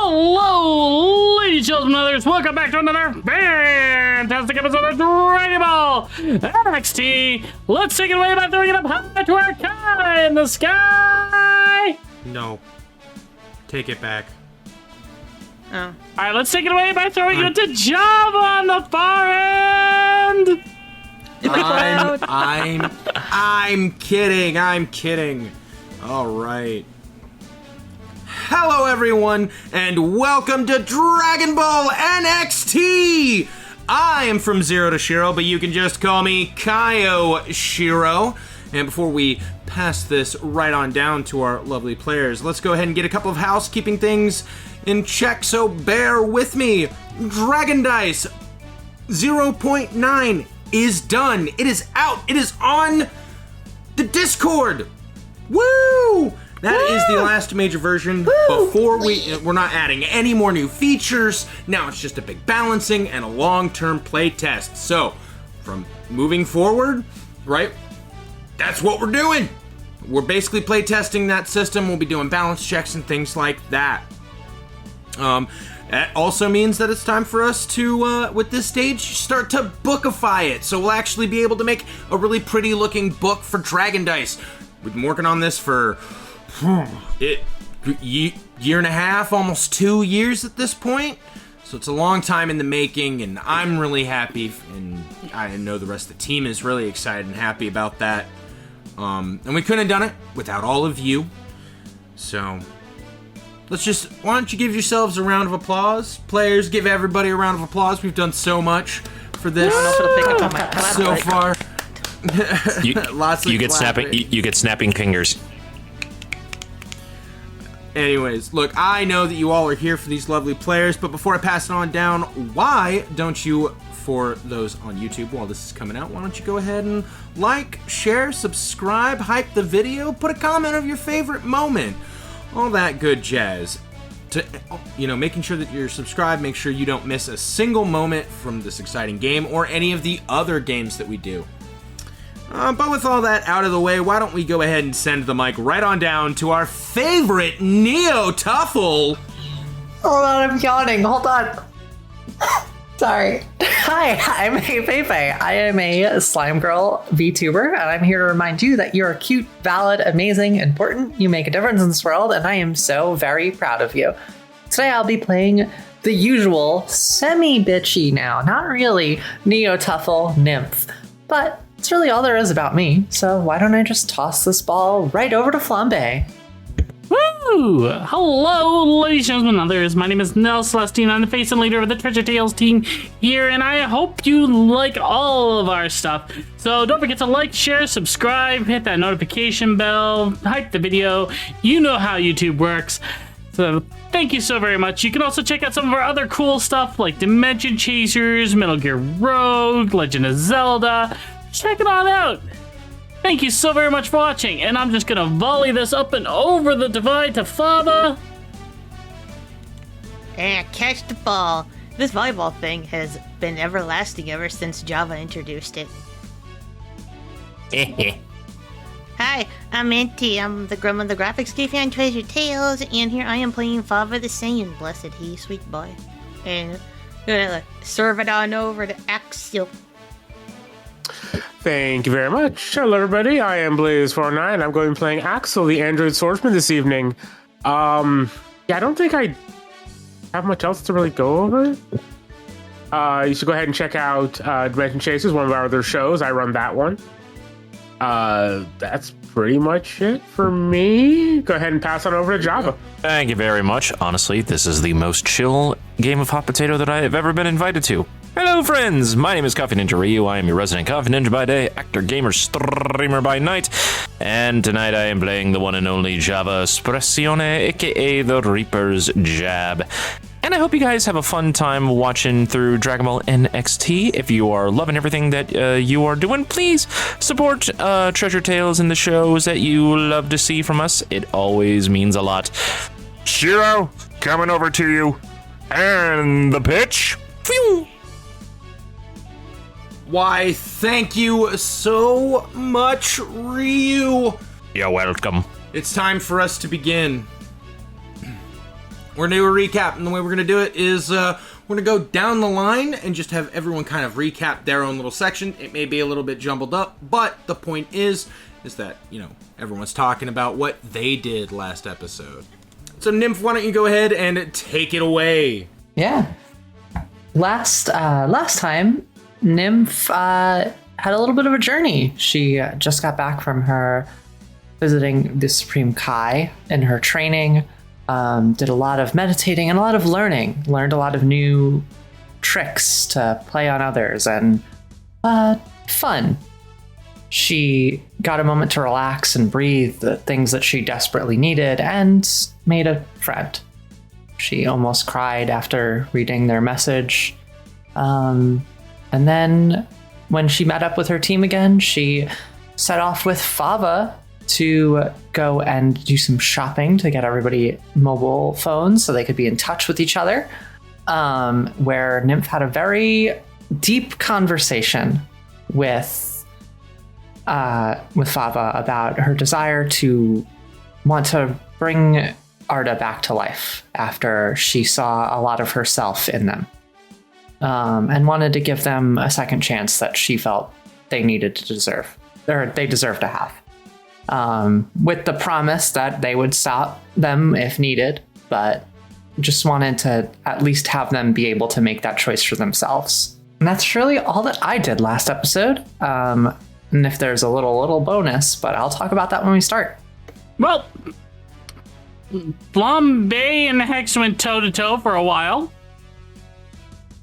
Hello, ladies, gentlemen, and others. Welcome back to another fantastic episode of Dragon Ball NXT. Let's take it away by throwing it up high to our sky in the sky. No. Take it back. Oh. All right, let's take it away by throwing it to Java on the far end. I'm kidding. All right. Hello, everyone, and welcome to Dragon Ball NXT! I am from Zero to Shiro, but you can just call me Kaio Shiro. And before we pass this right on down to our lovely players, let's go ahead and get a couple of housekeeping things in check, so bear with me. Dragon Dice 0.9 is done. It is out. It is on the Discord. Woo! That is the last major version. Before we're not adding any more new features. Now it's just a big balancing and a long-term play test. So, from moving forward, right, that's what we're doing. We're basically play testing that system. We'll be doing balance checks and things like that. That also means that it's time for us to, with this stage, start to bookify it. So we'll actually be able to make a really pretty looking book for Dragon Dice. We've been working on this for year and a half, almost 2 years at this point. So it's a long time in the making, and I'm really happy, and I know the rest of the team is really excited and happy about that. And we couldn't have done it without all of you. So why don't you give yourselves a round of applause? Players, give everybody a round of applause. We've done so much for this so far. You get snapping fingers. Anyways, look, I know that you all are here for these lovely players, but before I pass it on down, why don't you, for those on YouTube while this is coming out, why don't you go ahead and like, share, subscribe, hype the video, put a comment of your favorite moment, all that good jazz. To, making sure that you're subscribed, make sure you don't miss a single moment from this exciting game or any of the other games that we do. But with all that out of the way, why don't we go ahead and send the mic right on down to our favorite Neo Tuffle. Hold on, I'm yawning. Hold on. Sorry. Hi, I'm Feifei. I am a Slime Girl VTuber, and I'm here to remind you that you're cute, valid, amazing, important. You make a difference in this world, and I am so very proud of you. Today I'll be playing the usual semi-bitchy now, not really Neo Tuffle Nymph, but it's really all there is about me, so why don't I just toss this ball right over to Flambe? Woo! Hello, ladies and gentlemen, others. My name is Nell Celestine. I'm the face and leader of the Treasure Tales team here, and I hope you like all of our stuff. So don't forget to like, share, subscribe, hit that notification bell, hype the video. You know how YouTube works. So thank you so very much. You can also check out some of our other cool stuff like Dimension Chasers, Metal Gear Rogue, Legend of Zelda. Check it all out. Thank you so very much for watching, and I'm just gonna volley this up and over the divide to Faba. Catch the ball. This volleyball thing has been everlasting ever since Java introduced it. Hi, I'm Minty. I'm the Grim of the Graphics Geek on Treasure Tales, and here I am playing Faba the Saiyan. Blessed he, sweet boy. And gonna serve it on over to Axel. Thank you very much. Hello, everybody. I am Blaze49. I'm going to be playing Axel, the Android Swordsman, this evening. I don't think I have much else to really go over. You should go ahead and check out Dimension Chasers, one of our other shows. I run that one. That's pretty much it for me. Go ahead and pass on over to Java. Thank you very much. Honestly, this is the most chill game of hot potato that I have ever been invited to. Hello, friends! My name is Coffee Ninja Ryu. I am your resident Coffee Ninja by day, actor, gamer, streamer by night. And tonight I am playing the one and only Java Espressione, aka the Reaper's Jab. And I hope you guys have a fun time watching through Dragon Ball NXT. If you are loving everything that you are doing, please support Treasure Tales and the shows that you love to see from us. It always means a lot. Shiro, coming over to you. And the pitch. Phew. Why, thank you so much, Ryu. You're welcome. It's time for us to begin. we're going to do a recap, and the way we're going to do it is we're going to go down the line and just have everyone kind of recap their own little section. It may be a little bit jumbled up, but the point is that, everyone's talking about what they did last episode. So, Nymph, why don't you go ahead and take it away? Yeah. Last time, Nymph had a little bit of a journey. She just got back from her visiting the Supreme Kai in her training, did a lot of meditating and a lot of learning, learned a lot of new tricks to play on others, and fun. She got a moment to relax and breathe the things that she desperately needed and made a friend. She almost cried after reading their message. And then when she met up with her team again, she set off with Fava to go and do some shopping to get everybody mobile phones so they could be in touch with each other, where Nymph had a very deep conversation with Fava about her desire to want to bring Arda back to life after she saw a lot of herself in them, and wanted to give them a second chance that she felt they deserved to have, with the promise that they would stop them if needed, but just wanted to at least have them be able to make that choice for themselves. And that's really all that I did last episode. And if there's a little bonus, but I'll talk about that when we start. Well, Flambe and Hex went toe-to-toe for a while,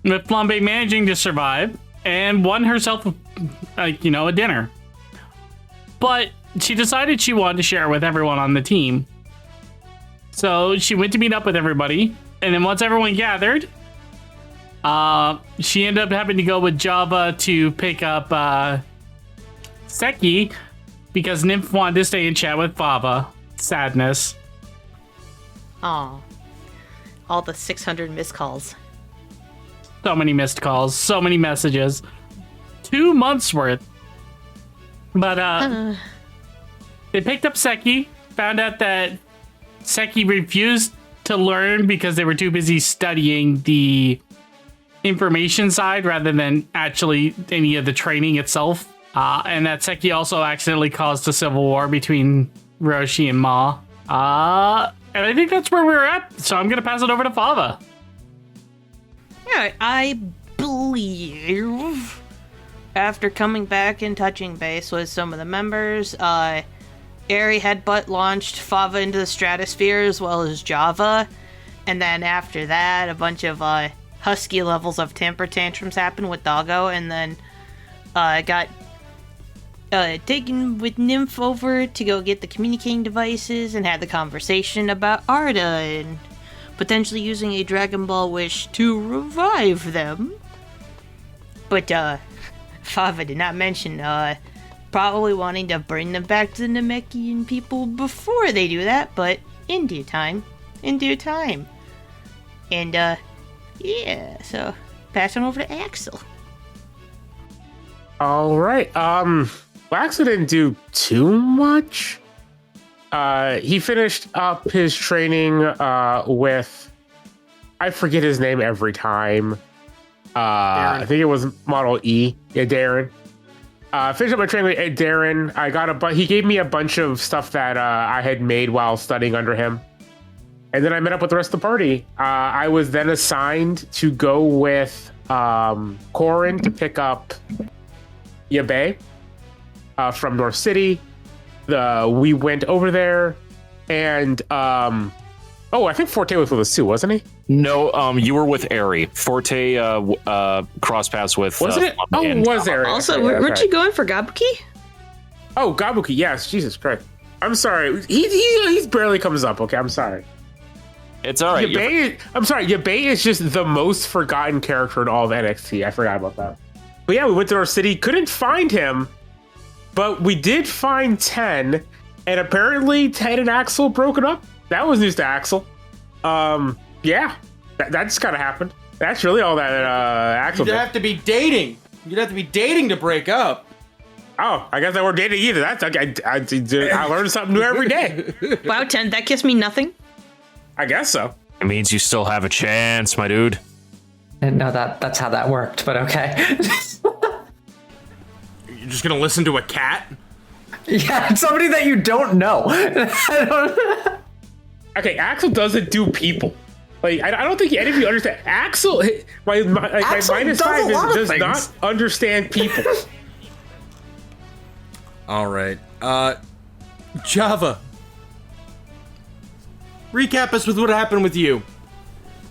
with Flambe managing to survive and won herself, a dinner. But she decided she wanted to share with everyone on the team. So she went to meet up with everybody, and then once everyone gathered, she ended up having to go with Java to pick up Seki, because Nymph wanted to stay and chat with Fava. Sadness. Aw. All the 600 missed calls. So many missed calls, so many messages. 2 months worth. But they picked up Seki, found out that Seki refused to learn because they were too busy studying the information side rather than actually any of the training itself. And that Seki also accidentally caused a civil war between Roshi and Ma. And I think that's where we're at, so I'm going to pass it over to Fava. Yeah, I believe after coming back and touching base with some of the members, Airy Headbutt launched Fava into the stratosphere as well as Java. And then after that, a bunch of husky levels of temper tantrums happened with Doggo, and then got taken with Nymph over to go get the communicating devices and had the conversation about Arda and potentially using a Dragon Ball Wish to revive them. But Fava did not mention probably wanting to bring them back to the Namekian people before they do that, but in due time. And yeah, so pass on over to Axel. All right. Axel didn't do too much. He finished up his training with, I forget his name every time. I think it was Model E. Yeah, Darren. Finished up my training with Darren. He gave me a bunch of stuff that I had made while studying under him. And then I met up with the rest of the party. I was then assigned to go with Corin to pick up Yabe from North City. We went over there, and I think Forte was with us too, wasn't he? No, you were with Airy. Forte cross paths with. Was it? Was Airy? Also, weren't you going for Gabuki? Oh, Gabuki, yes. Jesus Christ. I'm sorry. He barely comes up. Okay, I'm sorry. It's all right. Yabe is just the most forgotten character in all of NXT. I forgot about that. But yeah, we went to our city, couldn't find him, but we did find 10, and apparently 10 and Axel broken up. That was news to Axel. Yeah, that just kind of happened. That's really all that Axel did. You'd have to be dating. You'd have to be dating to break up. Oh, I guess I weren't dating either. That's okay. I learn something new every day. Wow, 10, that gives me nothing. I guess so. It means you still have a chance, my dude. I didn't know that's how that worked, but okay. You're just gonna listen to a cat? Yeah, somebody that you don't know. Okay, Axel doesn't do people. Like, I don't think any of you understand. Axel, my Axel minus does a 5 lot of does things. not understand people. All right. Java. Recap us with what happened with you.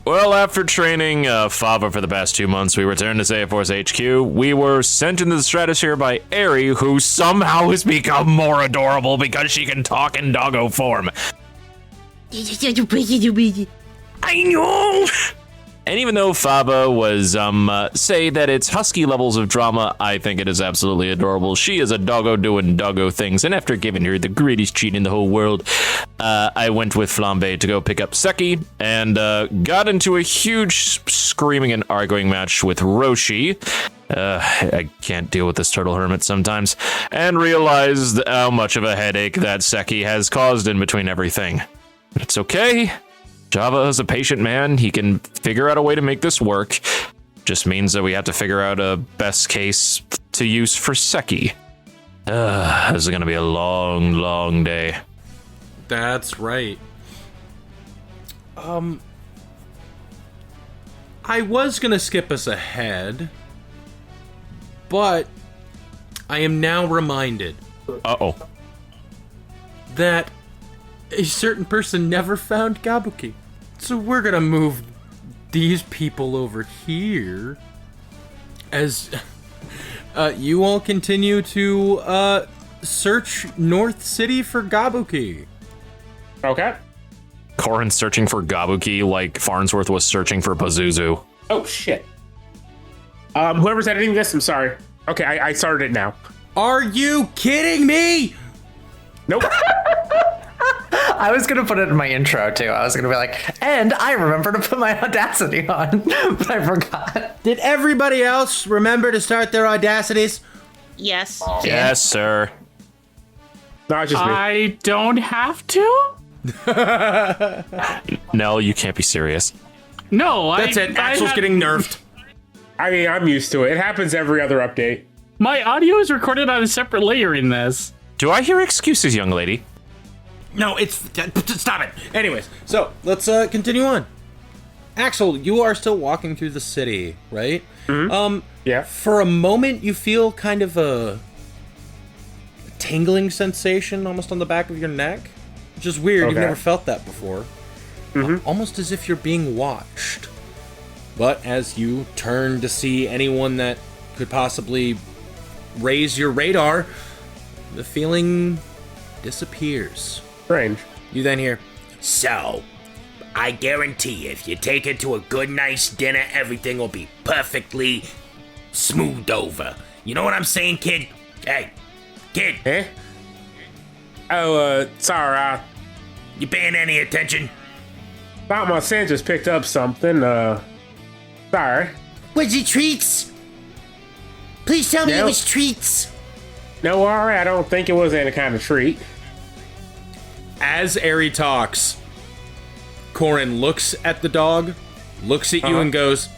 Well, after training Fava for the past 2 months, we returned to Saya Force HQ. We were sent into the stratosphere by Eri, who somehow has become more adorable because she can talk in doggo form. I know! And even though Fava was, say that it's husky levels of drama, I think it is absolutely adorable. She is a doggo doing doggo things, and after giving her the greatest treat in the whole world, I went with Flambe to go pick up Seki, and got into a huge screaming and arguing match with Roshi. I can't deal with this turtle hermit sometimes, and realized how much of a headache that Seki has caused in between everything. But it's okay. Java is a patient man. He can figure out a way to make this work. Just means that we have to figure out a best case to use for Seki. This is gonna be a long, long day. That's right. I was gonna skip us ahead, but I am now reminded Uh-oh. that a certain person never found Gabuki. So we're gonna move these people over here as you all continue to search North City for Gabuki. Okay. Corin's searching for Gabuki like Farnsworth was searching for Pazuzu. Oh, shit. Whoever's editing this, I'm sorry. Okay, I started it now. Are you kidding me? Nope. I was gonna put it in my intro too. I was gonna be like, and I remember to put my Audacity on, but I forgot. Did everybody else remember to start their audacities? Yes. Yes, sir. Not just me. I don't have to? No, you can't be serious. No, That's it. Axel's getting nerfed. I mean, I'm used to it. It happens every other update. My audio is recorded on a separate layer in this. Do I hear excuses, young lady? No, it's... Stop it. Anyways, so let's continue on. Axel, you are still walking through the city, right? Mm-hmm. Yeah. For a moment, you feel kind of a tingling sensation almost on the back of your neck. Which is weird. Okay. You've never felt that before. Mm-hmm. Almost as if you're being watched. But as you turn to see anyone that could possibly raise your radar, the feeling disappears. Strange. You then hear, So, I guarantee if you take her to a good, nice dinner, everything will be perfectly smoothed over. You know what I'm saying, kid? Hey, kid, Eh? Oh, sorry. you paying any attention? Thought my son just picked up something. Sorry. Was it treats? Please tell me it No. was treats. No worry, I don't think it was any kind of treat. as Eri talks, Corin looks at the dog, looks at you and goes,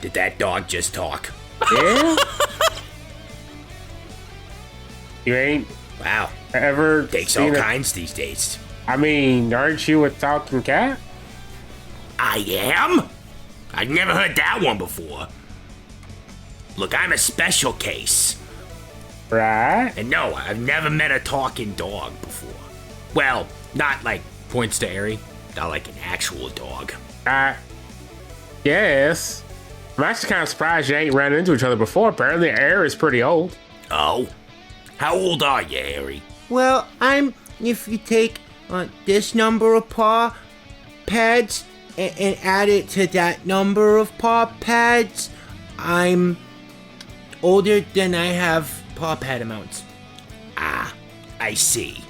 Did that dog just talk? Yeah? You ain't Wow, ever takes all seen a... kinds these days. I mean, aren't you a talking cat? I am? I've never heard that one before. Look, I'm a special case. Right? And no, I've never met a talking dog before. Well, not like, points to Eri. not like an actual dog. Yes. I'm actually kind of surprised you ain't run into each other before. Apparently, Air is pretty old. Oh? How old are you, Harry? Well, if you take this number of paw pads and add it to that number of paw pads, I'm older than I have paw pad amounts. Ah, I see.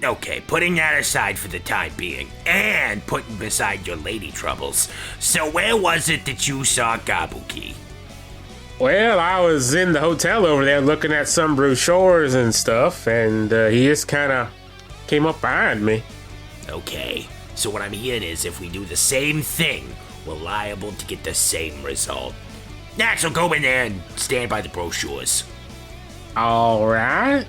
Okay, putting that aside for the time being, and putting beside your lady troubles. So where was it that you saw Gabuki? Well, I was in the hotel over there looking at some brochures and stuff, and he just kind of came up behind me. Okay. So what I'm hearing is if we do the same thing, we're liable to get the same result. Axel, go in there and stand by the brochures. All right.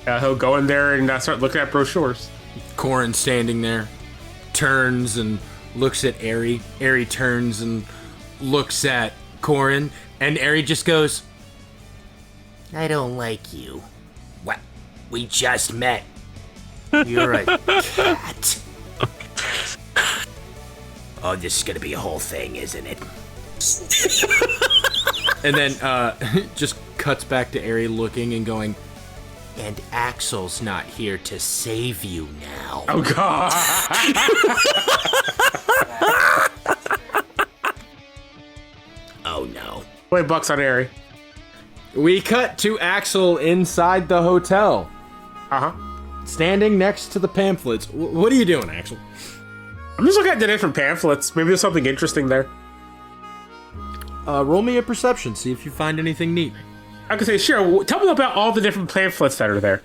He'll go in there and start looking at brochures. Corin standing there, turns and looks at Aerie. Aerie turns and looks at Corin, and Aerie just goes, I don't like you. What? We just met. You're a cat. Oh, this is gonna be a whole thing, isn't it? and then just cuts back to Aerie looking and going, and Axel's not here to save you now. Oh, God. Oh, no. $20 on Aerie. We cut to Axel inside the hotel, Uh-huh. standing next to the pamphlets. What are you doing, Axel? I'm just looking at the different pamphlets. Maybe there's something interesting there. Roll me a perception, see if you find anything neat. I could say, sure. Tell me about all the different pamphlets that are there.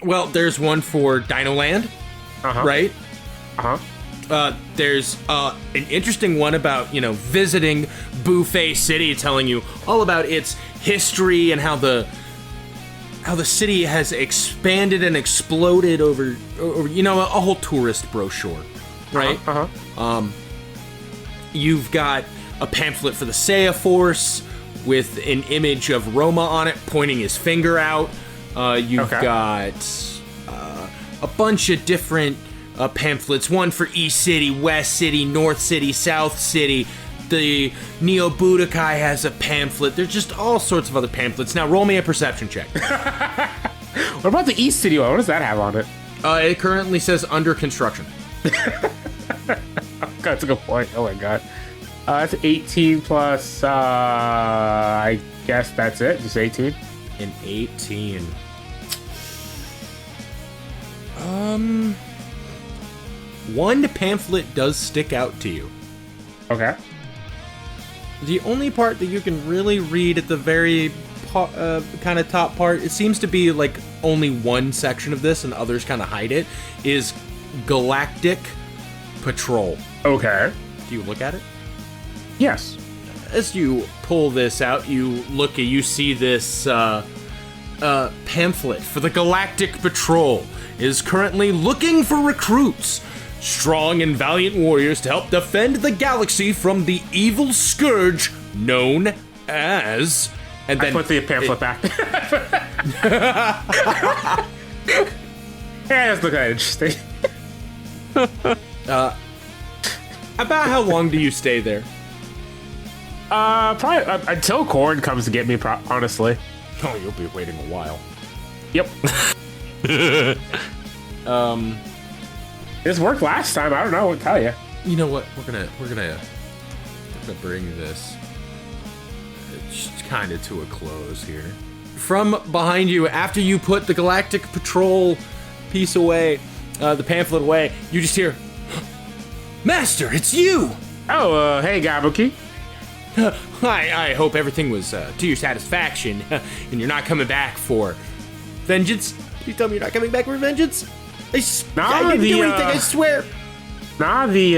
Well, there's one for Dino Land, right? There's an interesting one about, visiting Buffet City, telling you all about its history and how the city has expanded and exploded over a whole tourist brochure, right? You've got a pamphlet for the Seiya Force with an image of Roma on it pointing his finger out. You've got a bunch of different pamphlets, one for East City, West City, North City, South City. The Neo Budokai has a pamphlet. There's just all sorts of other pamphlets. Now roll me a perception check. What about the East City one? What does that have on it? It currently says under construction. That's a good point. Oh my god. That's 18 plus, I guess that's it. Just 18. An 18. One pamphlet does stick out to you. Okay. The only part that you can really read at the very kind of top part, it seems to be like only one section of this and others kind of hide it, is Galactic Patrol. Okay. Do you look at it? Yes. As you pull this out, you see this pamphlet for the Galactic Patrol is currently looking for recruits, strong and valiant warriors to help defend the galaxy from the evil scourge known as... And then I put the pamphlet back. Yeah, that's looking interesting. About how long do you stay there? Probably until Corn comes to get me, honestly. Oh, you'll be waiting a while. Yep. This worked last time. I don't know what to tell you. You know what? We're gonna bring this kind of to a close here. From behind you, after you put the Galactic Patrol piece away, the pamphlet away, you just hear, Master, it's you! Oh, hey, Gabuki. I hope everything was to your satisfaction, and you're not coming back for vengeance. You tell me you're not coming back for vengeance? I didn't do anything, I swear. Nah, the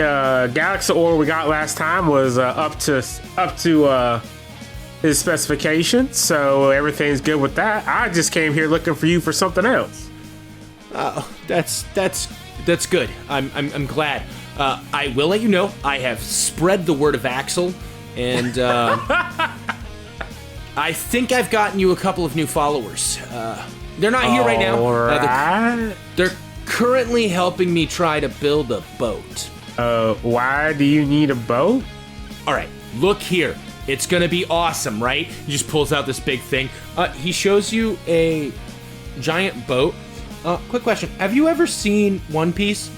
Galaxy ore we got last time was up to his specifications, so everything's good with that. I just came here looking for you for something else. Oh, that's good. I'm glad. I will let you know I have spread the word of Axel, and I think I've gotten you a couple of new followers. They're not here right now. They're currently helping me try to build a boat. Why do you need a boat? All right, look here. It's gonna be awesome, right? He just pulls out this big thing. He shows you a giant boat. Quick question. Have you ever seen One Piece?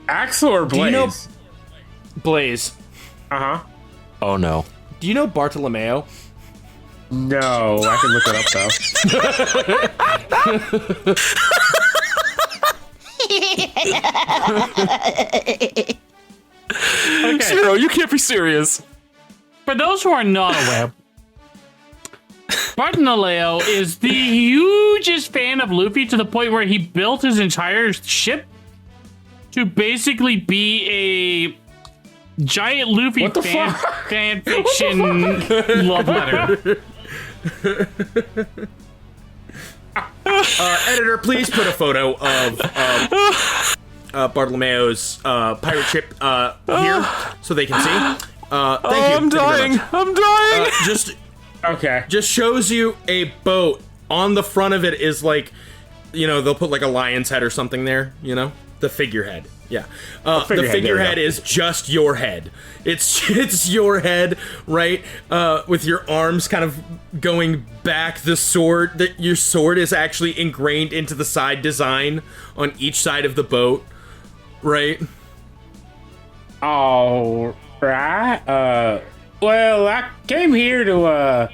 Axel or Blaze? Do you know Blaze? Uh-huh. Oh no. Do you know Bartolomeo? No, I can look it up, though. Okay. Zero, you can't be serious. For those who are not aware, Bartolomeo is the hugest fan of Luffy to the point where he built his entire ship to basically be a giant Luffy What the fan fiction love letter. Editor, please put a photo of Bartolomeo's pirate ship here so they can see. Thank you. I'm Thank you very dying. much. I'm dying. Okay. Just shows you a boat. On the front of it is like, they'll put like a lion's head or something there, the figurehead. Yeah. The figurehead is just your head. It's your head, right? With your arms kind of going back. Your sword is actually ingrained into the side design on each side of the boat, right? All right. Well, I came here to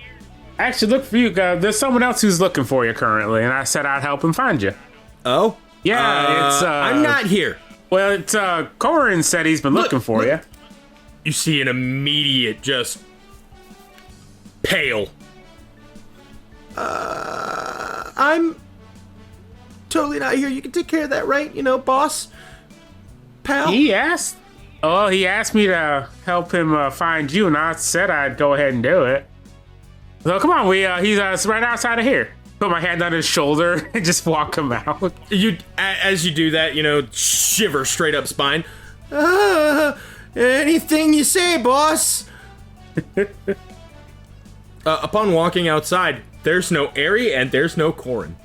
actually look for you. There's someone else who's looking for you currently, and I said I'd help him find you. Oh? Yeah, it's I'm not here. Well, it's Corin said he's been looking for you. You see an immediate just pale. I'm totally not here. You can take care of that, right? boss? Pal? He asked me to help him find you, and I said I'd go ahead and do it. So come on, he's right outside of here. Put my hand on his shoulder and just walk him out. As you do that, shiver straight up spine. Anything you say, boss. Upon walking outside, there's no Aerie and there's no Corin.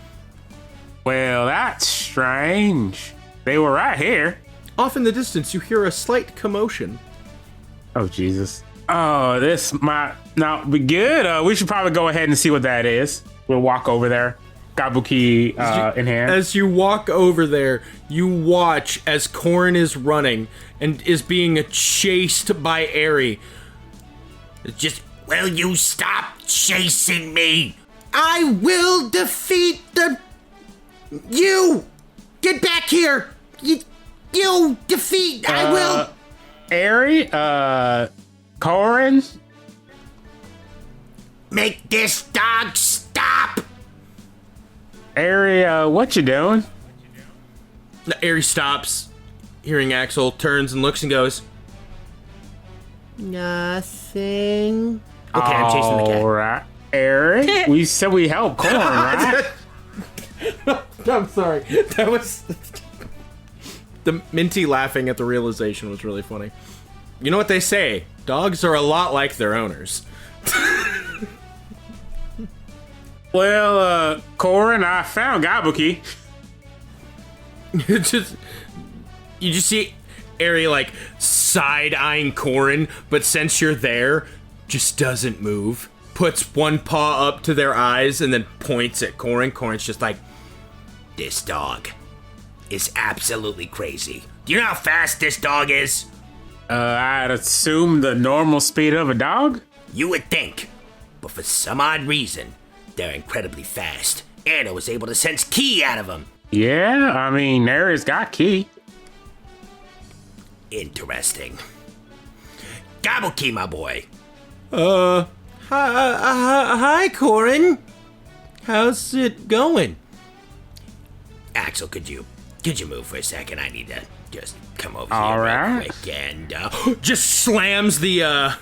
Well, that's strange. They were right here. Off in the distance, you hear a slight commotion. Oh, Jesus. Oh, this might not be good. We should probably go ahead and see what that is. We'll walk over there, Gabuki in hand. As you walk over there, you watch as Corin is running and is being chased by Aerie. Will you stop chasing me? I will defeat you! Get back here! You defeat! I will! Aerie, Corin? Make this dog stop! Aerie, what you doing? Aerie stops, hearing Axel, turns and looks and goes, Nothing. okay, I'm chasing the cat. All right. Aerie, we said we help Corin, right? I'm sorry. That was... The Minty laughing at the realization was really funny. You know what they say? Dogs are a lot like their owners. Well, Corin, I found Gabuki. You just see Aerie like side-eyeing Corin, but since you're there, just doesn't move. Puts one paw up to their eyes and then points at Corin. Corin's just like, This dog is absolutely crazy. Do you know how fast this dog is? I'd assume the normal speed of a dog? You would think, but for some odd reason, they're incredibly fast, and I was able to sense ki out of them. Yeah, I mean, Aerie's got ki. Interesting. Gabuki, my boy. Hi, Corin. How's it going? Axel, could you move for a second? I need to just come over All here right. real quick and just slams the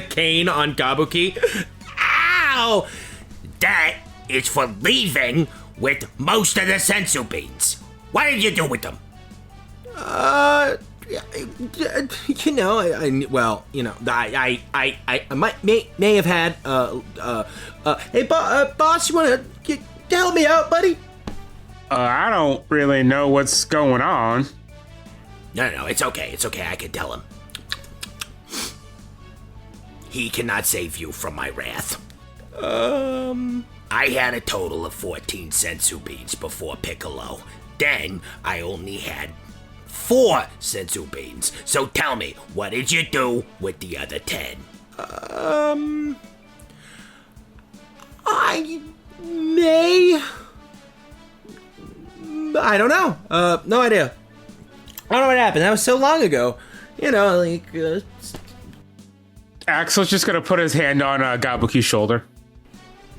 cane on Gabuki. Ow! That is for leaving with most of the sensu beans. What did you do with them? I may have had hey boss, you wanna help me out, buddy? I don't really know what's going on. No, it's okay. It's okay. I can tell him. He cannot save you from my wrath. I had a total of 14 sensu beans before Piccolo. Then I only had 4 sensu beans. So tell me, what did you do with the other 10? I don't know. No idea. I don't know what happened. That was so long ago. Axel's just gonna put his hand on Gabuki's shoulder.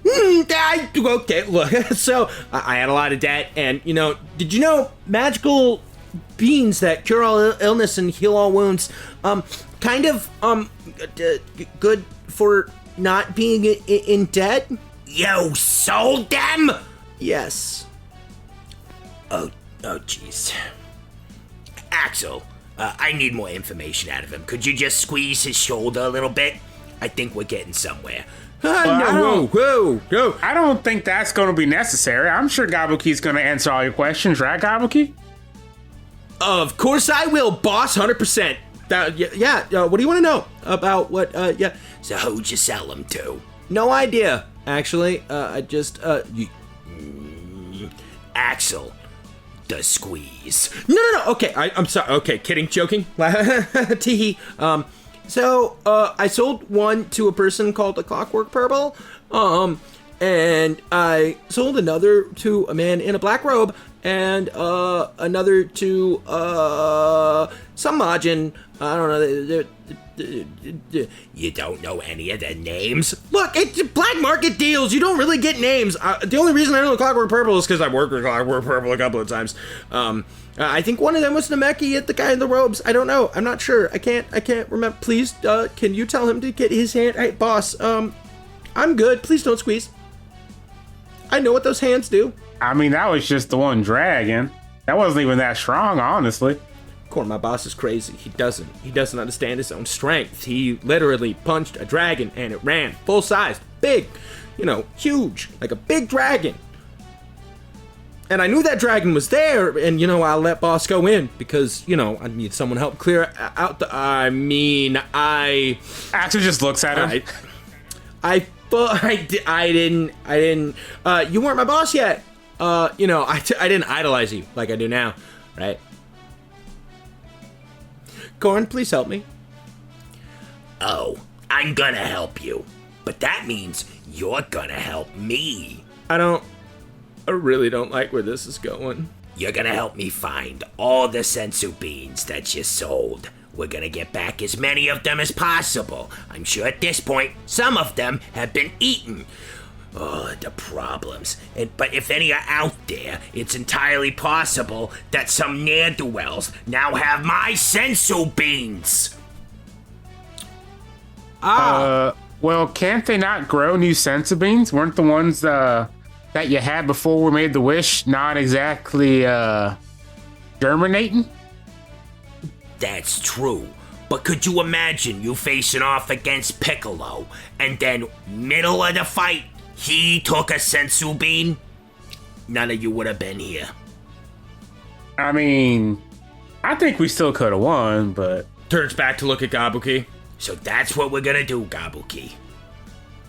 Okay, look. So I had a lot of debt, and did you know magical beans that cure all illness and heal all wounds. Good for not being in debt. You sold them? Yes. Oh, jeez. Axel, I need more information out of him. Could you just squeeze his shoulder a little bit? I think we're getting somewhere. Whoa. I don't think that's going to be necessary. I'm sure Gabuki's going to answer all your questions, right, Gabuki? Of course I will, boss, 100%. What do you want to know about what, So who'd you sell them to? No idea, actually. Axel, the squeeze. No. Okay, I'm sorry. Okay, kidding, joking. Teehee. So I sold one to a person called the Clockwork Purple, and I sold another to a man in a black robe, and another to some Majin. I don't know. You don't know any of their names? Look, it's black market deals. You don't really get names. The only reason I know the Clockwork Purple is because I've worked with Clockwork Purple a couple of times. I think one of them was Namekian, the guy in the robes. I don't know. I'm not sure. I can't remember. Please, can you tell him to get his hand? Hey, boss. I'm good. Please don't squeeze. I know what those hands do. I mean, that was just the one dragon. That wasn't even that strong, honestly. Corn, my boss is crazy. He doesn't understand his own strength. He literally punched a dragon and it ran full size, big, huge, like a big dragon. And I knew that dragon was there, and I'll let boss go in because I need someone to help clear out the. Axel just looks at him. I didn't. You weren't my boss yet. I didn't idolize you like I do now, right? Corn, please help me. Oh, I'm gonna help you. But that means you're gonna help me. I really don't like where this is going. You're gonna help me find all the sensu beans that you sold. We're gonna get back as many of them as possible. I'm sure at this point, some of them have been eaten. Oh, the problems. But if any are out there, it's entirely possible that some ne'er-do-wells now have my sensu beans. Well, can't they not grow new sensu beans? Weren't the ones that you had before we made the wish not exactly germinating? That's true. But could you imagine you facing off against Piccolo, and then middle of the fight, he took a sensu bean? None of you would have been here. I mean, I think we still could have won, but... Turns back to look at Gabuki. So that's what we're gonna do, Gabuki.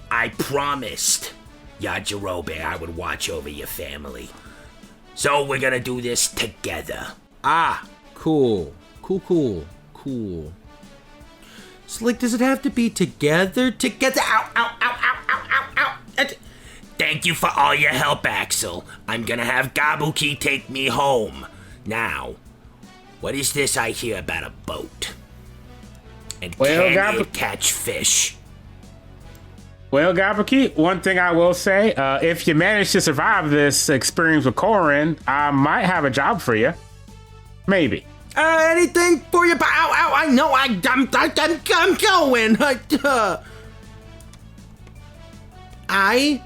I promised Yajirobe I would watch over your family. So we're gonna do this together. Cool. So, does it have to be together? Ow. Thank you for all your help, Axel. I'm gonna have Gabuki take me home. Now, what is this I hear about a boat? And can you catch fish? Well, Gabuki, one thing I will say, if you manage to survive this experience with Corin, I might have a job for you. Maybe. Anything for you? Ow, I know, I'm going. I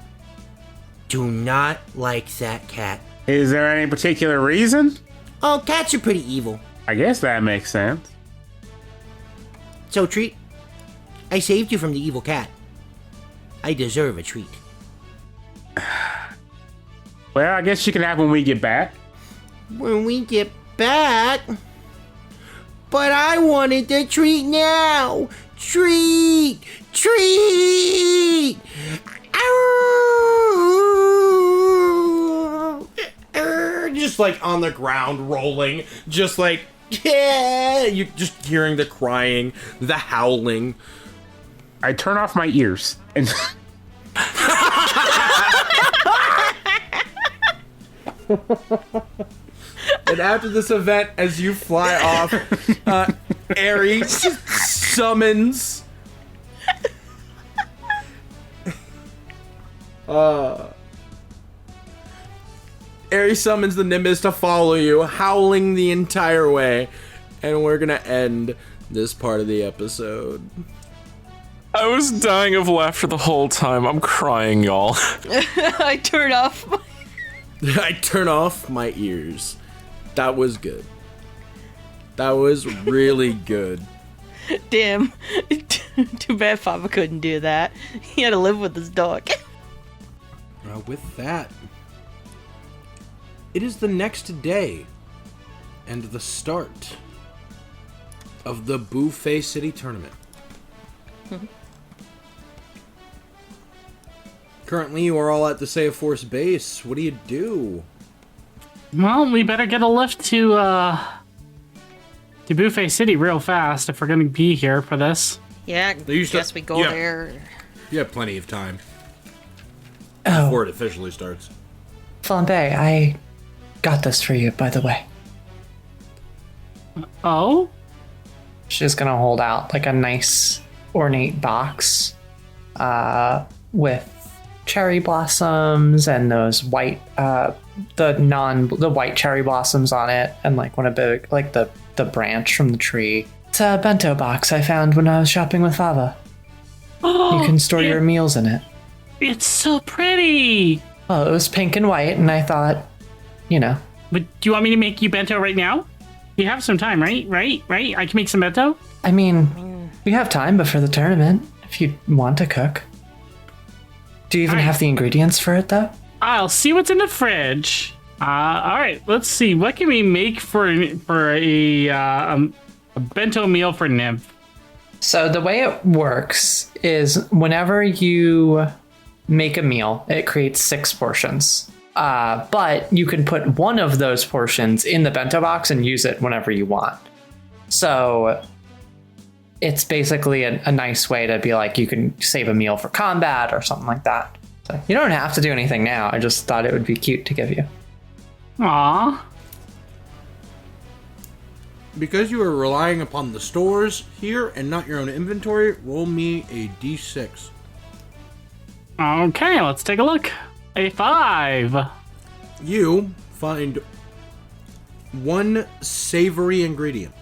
do not like that cat. Is there any particular reason? Oh, cats are pretty evil. I guess that makes sense. So, Treat, I saved you from the evil cat. I deserve a treat. Well, I guess you can have when we get back. When we get back? But I wanted the treat now! Treat! Just on the ground rolling, you just hearing the crying, the howling. I turn off my ears and And after this event, as you fly off, Ares summons Ares summons the Nimbus to follow you, howling the entire way. And we're gonna end this part of the episode. I was dying of laughter the whole time. I'm crying, y'all. I turn off. I turn off my ears. That was good. That was really good. Damn. Too bad Papa couldn't do that. He had to live with his dog. With that, it is the next day and the start of the Buffet City Tournament. Currently, you are all at the Say of Force base. What do you do? Well, we better get a lift to Buffet City real fast if we're gonna be here for this. Yeah, guess we go there. You have plenty of time Oh, before it officially starts. Flambe, I got this for you, by the way. Oh? She's gonna hold out like a nice ornate box with cherry blossoms and those white the white cherry blossoms on it, and like one of the branch from the tree. It's a bento box I found when I was shopping with Fava. Oh, You can store your meals in it. It's so pretty. Well, it was pink and white, and I thought, you know. But do you want me to make you bento right now? You have some time, right? Right? I can make some bento. I mean, we have time before the tournament if you want to cook. Do you even have the ingredients for it, though? I'll see what's in the fridge. All right, let's see. What can we make for a bento meal for Nymph? So the way it works is whenever you make a meal, it creates 6 portions. But you can put one of those portions in the bento box and use it whenever you want. So it's basically a nice way to be like, you can save a meal for combat or something like that. So you don't have to do anything now. I just thought it would be cute to give you. Aww. Because you are relying upon the stores here and not your own inventory, roll me a d6. Okay, let's take a look. A 5. You find one savory ingredient.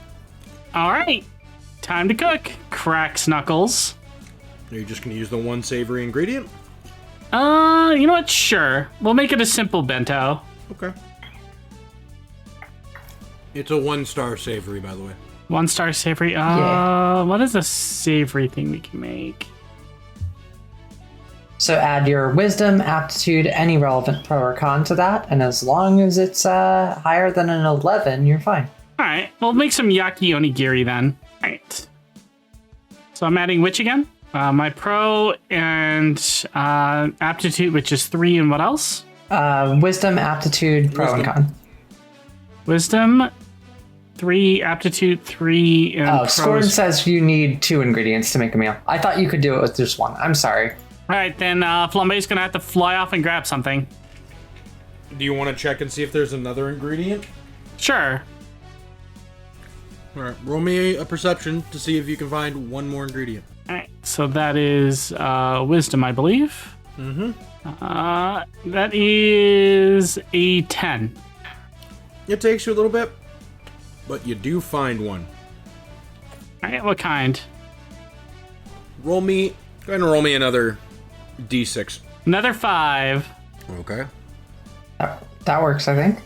All right, time to cook. Cracks Knuckles. Are you just going to use the one savory ingredient? You know what? Sure. We'll make it a simple bento. Okay. It's a 1-star savory, by the way. 1-star savory. Yeah. What is a savory thing we can make? So add your wisdom, aptitude, any relevant pro or con to that, and as long as it's higher than an 11, you're fine. All right, we'll make some yaki onigiri then. All right. So I'm adding which again? My pro and aptitude, which is 3, and what else? Wisdom, aptitude, pro, and con. Wisdom, 3, aptitude, 3, and Oh, Scorn says you need 2 ingredients to make a meal. I thought you could do it with just 1. I'm sorry. All right, then Flambe's gonna have to fly off and grab something. Do you want to check and see if there's another ingredient? Sure. All right, roll me a perception to see if you can find one more ingredient. All right, so that is wisdom, I believe. Mm-hmm. That is a 10. It takes you a little bit, but you do find one. All right, what kind? Go ahead and roll me another d6. Another 5. Okay. That works, I think.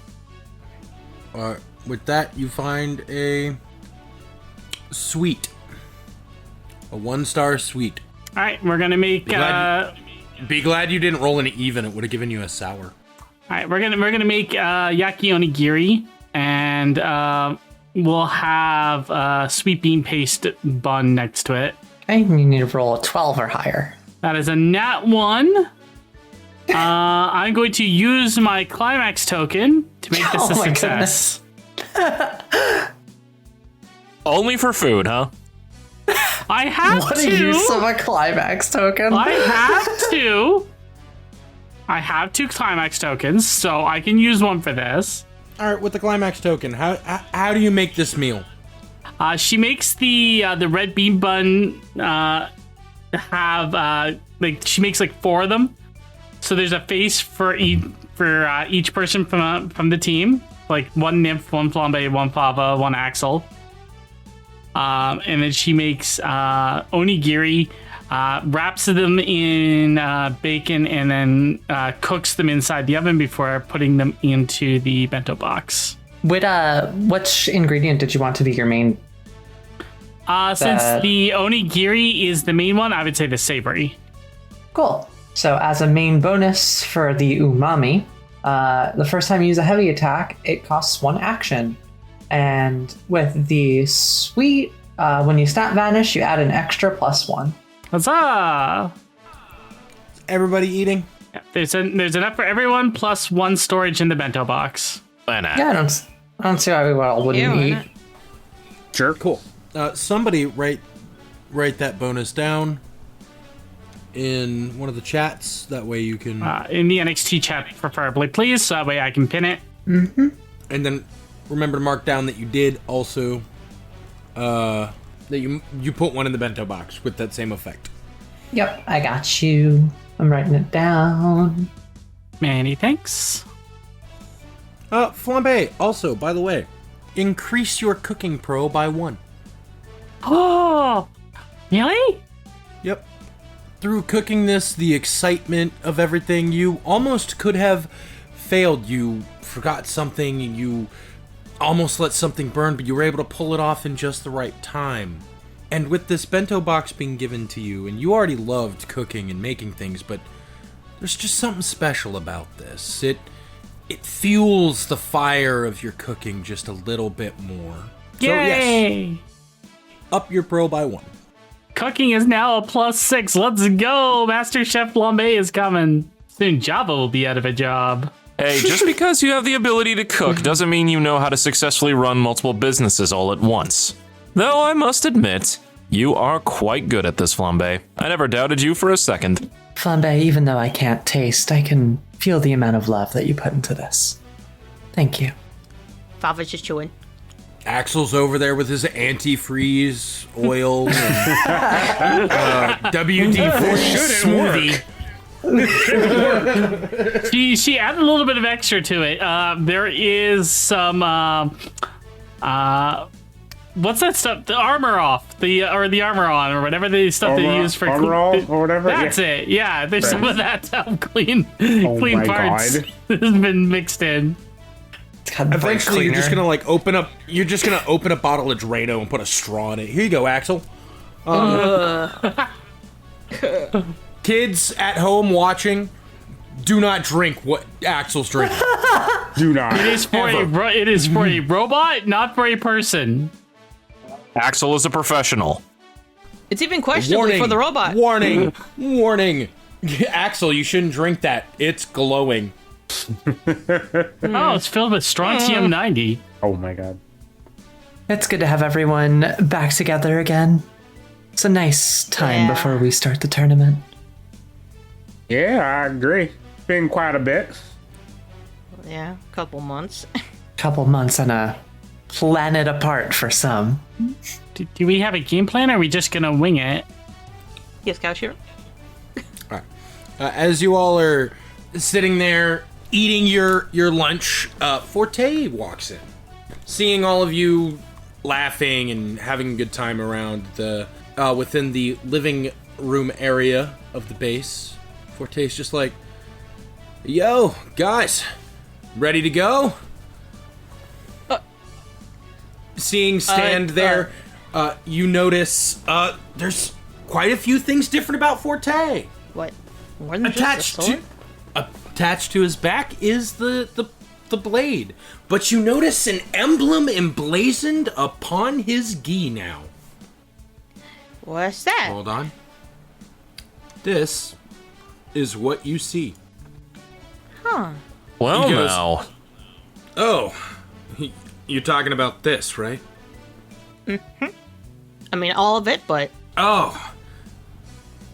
With that, you find a sweet. A 1-star sweet. All right, we're gonna make. Be glad you didn't roll an even. It would have given you a sour. All right, we're gonna make yaki onigiri, and we'll have a sweet bean paste bun next to it. Okay, you need to roll a 12 or higher. That is a nat 1. I'm going to use my climax token to make this a Oh my success. Only for food, huh? I have What to. a use of a climax token. I have 2 climax tokens, so I can use one for this. All right, with the climax token, how do you make this meal? She makes the red bean bun she makes like 4 of them. So there's a face for each person from the team, like one nymph, one flambe, one fava, one Axel. And then she makes onigiri, wraps them in bacon, and then cooks them inside the oven before putting them into the bento box. Which ingredient did you want to be your main? Since the onigiri is the main one, I would say the savory. Cool. So as a main bonus for the umami, the first time you use a heavy attack, it costs 1 action. And with the sweet, when you snap vanish, you add an extra +1. Huzzah! Everybody eating? Yeah, there's enough for everyone, plus 1 storage in the bento box. Why not? Yeah, I don't see why we all wouldn't why eat. not? Sure. Cool. Somebody write that bonus down in one of the chats. That way you can... In the NXT chat, preferably, please, so that way I can pin it. And then remember to mark down that you did also... that you put one in the bento box with that same effect. Yep, I got you. I'm writing it down. Many thanks. Flambe, also, by the way, increase your cooking pro by 1. Oh, really? Yep. Through cooking this, the excitement of everything, you almost could have failed. You forgot something, and you almost let something burn, but you were able to pull it off in just the right time. And with this bento box being given to you, and you already loved cooking and making things, but there's just something special about this. It fuels the fire of your cooking just a little bit more. So Yay! yes, up your pro by 1. Cooking is now a +6. Let's go! Master Chef Flambe is coming. Soon Java will be out of a job. Hey, just because you have the ability to cook doesn't mean you know how to successfully run multiple businesses all at once. Though I must admit, you are quite good at this, Flambe. I never doubted you for a second. Flambe, even though I can't taste, I can feel the amount of love that you put into this. Thank you. Fava's just chewing. Axel's over there with his antifreeze oil and WD-40 smoothie. She added a little bit of extra to it. There is some what's that stuff? The armor off, or the armor on, or whatever the stuff they use for armor all or whatever. That's it. Yeah, there's some of that to help clean my parts. God. Has been mixed in. Eventually, you're just gonna open up a bottle of Drano and put a straw in it. Here you go, Axel. Kids at home watching, do not drink what Axel's drinking. Do not. It is for a robot, not for a person. Axel is a professional. It's even questionable for the robot. Warning! Warning! Axel, you shouldn't drink that. It's glowing. Oh, it's filled with strontium 90. Oh my god. It's good to have everyone back together again. It's a nice time before we start the tournament. Yeah, I agree. Been quite a bit. Yeah, a couple months. Couple months on a planet apart for some. Do we have a game plan, or are we just gonna wing it? Yes, Cow, sure. All right. As you all are sitting there eating your lunch, Forte walks in, seeing all of you laughing and having a good time around the within the living room area of the base. Forte's just like, "Yo, guys, ready to go?" Seeing stand there, you notice there's quite a few things different about Forte. What? More than just a sword? Attached to his back is the blade, but you notice an emblem emblazoned upon his gi now. What's that? Hold on. This is what you see. Huh. Well, He goes- now. Oh, you're talking about this, right? I mean, all of it, but Oh,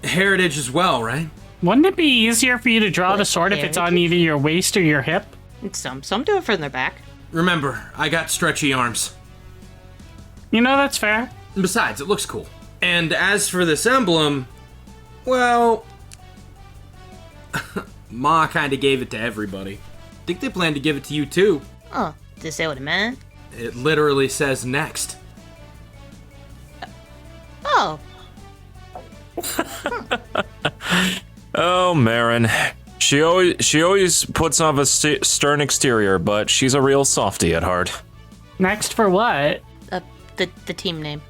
heritage as well, right? Wouldn't it be easier for you to draw the sword if it's on either your waist or your hip? some do it from their back. Remember, I got stretchy arms. You know, that's fair. And besides, it looks cool. And as for this emblem, well, Ma kind of gave it to everybody. I think they plan to give it to you too. Oh, did it say what it meant? It literally says next. Oh, Oh, Marin. She always puts on a stern exterior, but she's a real softie at heart. Next for what? the team name.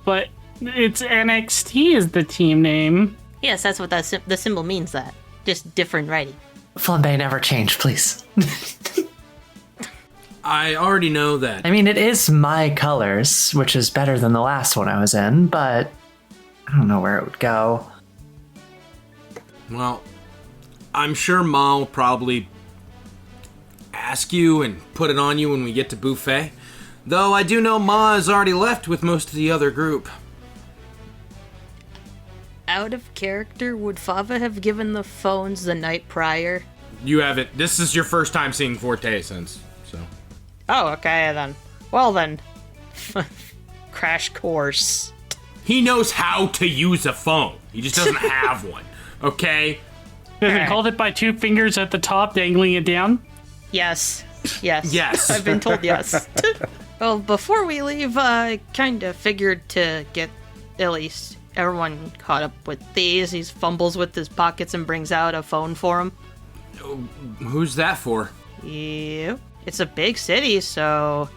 But it's NXT is the team name. Yes, that's what the symbol means. That just different writing. Flambe never change, please. I already know that. I mean, it is my colors, which is better than the last one I was in, but I don't know where it would go. Well, I'm sure Ma will probably ask you and put it on you when we get to Buffet. Though I do know Ma has already left with most of the other group. Out of character, would Fava have given the phones the night prior? You haven't. This is your first time seeing Forte since, so. Oh, okay then. Well then. Crash course. He knows how to use a phone. He just doesn't have one. Okay? Does it hold it by two fingers at the top, dangling it down? Yes. Yes. Yes. I've been told yes. Well, before we leave, I kind of figured to get at least everyone caught up with these. He fumbles with his pockets and brings out a phone for him. Who's that for? Yep. It's a big city, so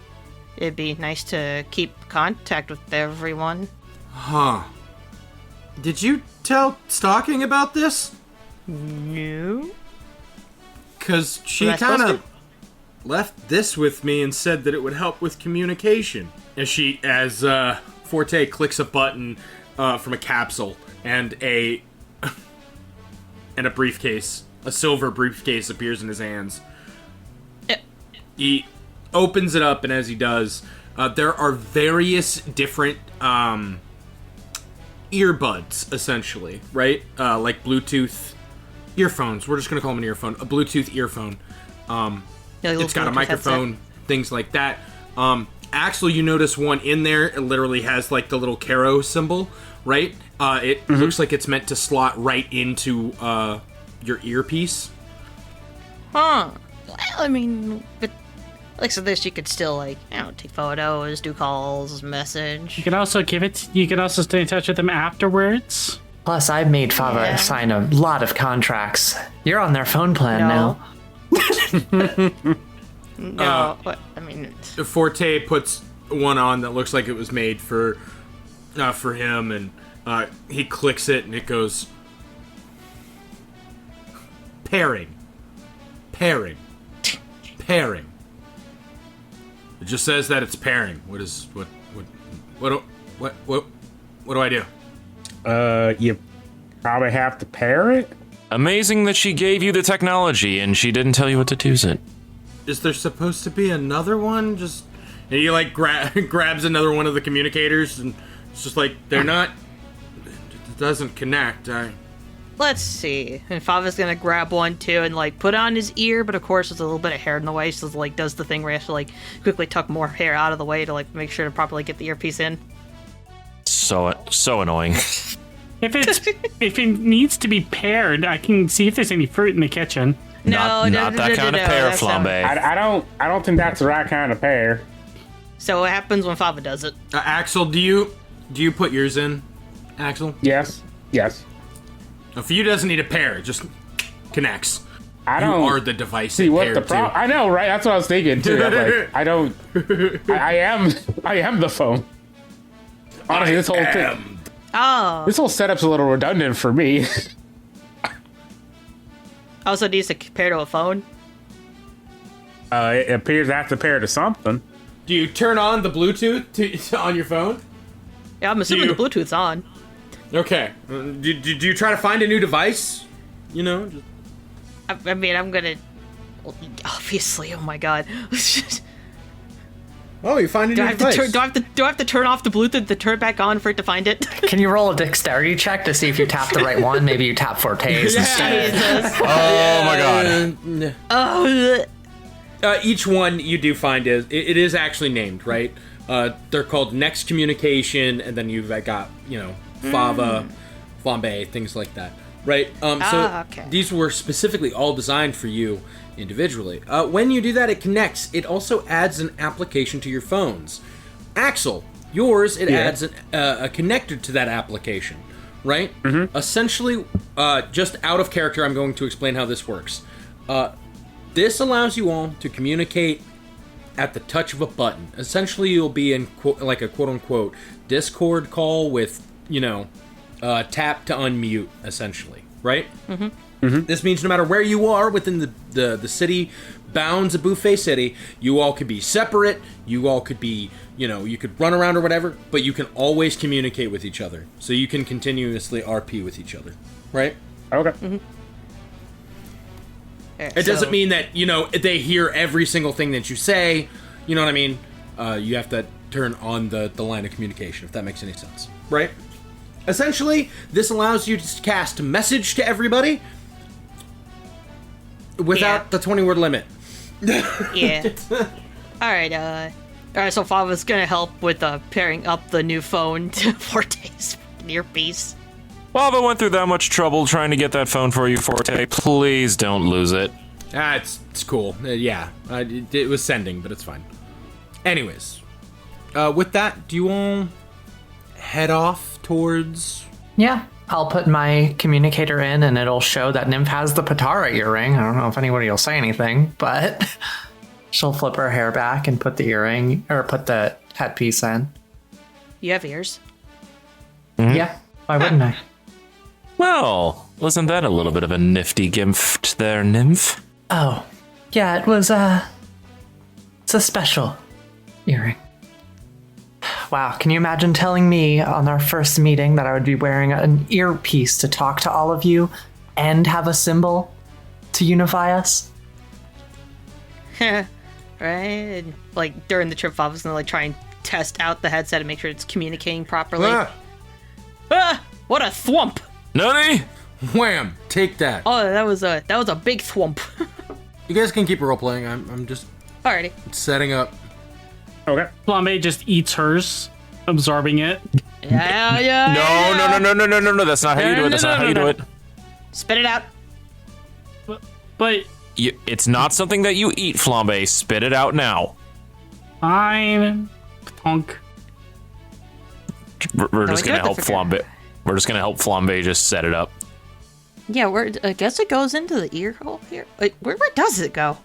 it'd be nice to keep contact with everyone. Huh. Did you tell Stalking about this? No. Because she Was I supposed kind of left this with me and said that it would help with communication. As Forte clicks a button from a capsule and a briefcase, a silver briefcase appears in his hands. He opens it up, and as he does, there are various different earbuds, essentially, right? Like Bluetooth earphones. We're just going to call them an earphone. A Bluetooth earphone. It's got a microphone, things like that. Axel, you notice one in there. It literally has like the little Caro symbol, right? It looks like it's meant to slot right into your earpiece. Huh. Well, I mean, but like so this, you could still like, take photos, do calls, message. You can also you can also stay in touch with them afterwards. Plus, I've made Fava sign a lot of contracts. You're on their phone plan now. No, I mean, Forte puts one on that looks like it was made for him, and he clicks it, and it goes pairing. It just says that it's pairing. What do I do? You probably have to pair it. Amazing that she gave you the technology and she didn't tell you what to use it. Is there supposed to be another one? And he like grabs another one of the communicators, and it's just like they're not. It doesn't connect. let's see. And Fava's gonna grab one too and like put it on his ear, but of course there's a little bit of hair in the way, so like does the thing where he has to like quickly tuck more hair out of the way to like make sure to properly get the earpiece in. So annoying. If it needs to be paired, I can see if there's any fruit in the kitchen. Not that kind of pear, Flambe. I don't think that's the right kind of pear. So what happens when Fava does it? Axel, do you put yours in? Axel? Yes. For you, doesn't need a pair. It just connects. I don't. You are the device. See what the problem? I know, right? That's what I was thinking too. I'm like, I don't. I am the phone. Honestly, this whole thing. Oh. This whole setup's a little redundant for me. Also needs to pair to a phone. It appears I have to pair to something. Do you turn on the Bluetooth on your phone? Yeah, I'm assuming the Bluetooth's on. Okay. Do you try to find a new device? You know? I mean, I'm gonna... Obviously, oh my god. Oh, you find a new device. Do I have to turn off the Bluetooth to turn it back on for it to find it? Can you roll a dexterity check to see if you tap the right one? Maybe you tap Forte's instead. Jesus. Oh my god. Oh, Each one you do find it is actually named, right? They're called Next Communication, and then you've got, Fava, Flambe, things like that. right? Okay. These were specifically all designed for you individually. When you do that, it connects. It also adds an application to your phones. Axel, yours, it adds a connector to that application, right? Essentially, just out of character, I'm going to explain how this works. This allows you all to communicate at the touch of a button. Essentially, you'll be in like a quote-unquote Discord call with, tap to unmute, essentially, right? This means no matter where you are within the city bounds of Buffet City, you all could be separate, you all could be, you could run around or whatever, but you can always communicate with each other. So you can continuously RP with each other, right? Okay. It doesn't mean that, they hear every single thing that you say, you know what I mean? You have to turn on the line of communication, if that makes any sense, right? Essentially, this allows you to cast a message to everybody without the 20-word limit. Yeah. Alright, so Fava's gonna help with pairing up the new phone to Forte's earpiece. Lava went through that much trouble trying to get that phone for you, Forte. Please don't lose it. It's cool. It was sending, but it's fine. Anyways, with that, do you all head off towards... Yeah, I'll put my communicator in and it'll show that Nymph has the Patara earring. I don't know if anybody will say anything, but she'll flip her hair back and put the earring, or put the headpiece in. You have ears? Yeah, why wouldn't I? Well, wasn't that a little bit of a nifty gift there, Nymph? Oh, yeah, it's a special earring. Wow, can you imagine telling me on our first meeting that I would be wearing an earpiece to talk to all of you and have a symbol to unify us? Right? And, during the trip, Fava's gonna, try and test out the headset and make sure it's communicating properly. What a thwump! Nani? Wham! Take that. Oh, that was a big thwump. You guys can keep role playing. I'm just Alrighty. setting up. Okay. Flambe just eats hers, absorbing it. Yeah. No. That's not how you do it. That's not how you do it. Spit it out. But It's not something that you eat, Flambe. Spit it out now. fine. Tonk. We're just we gonna do help have to figure- Flambe. We're just gonna help Flambe just set it up. Yeah, I guess it goes into the ear hole here. Where does it go?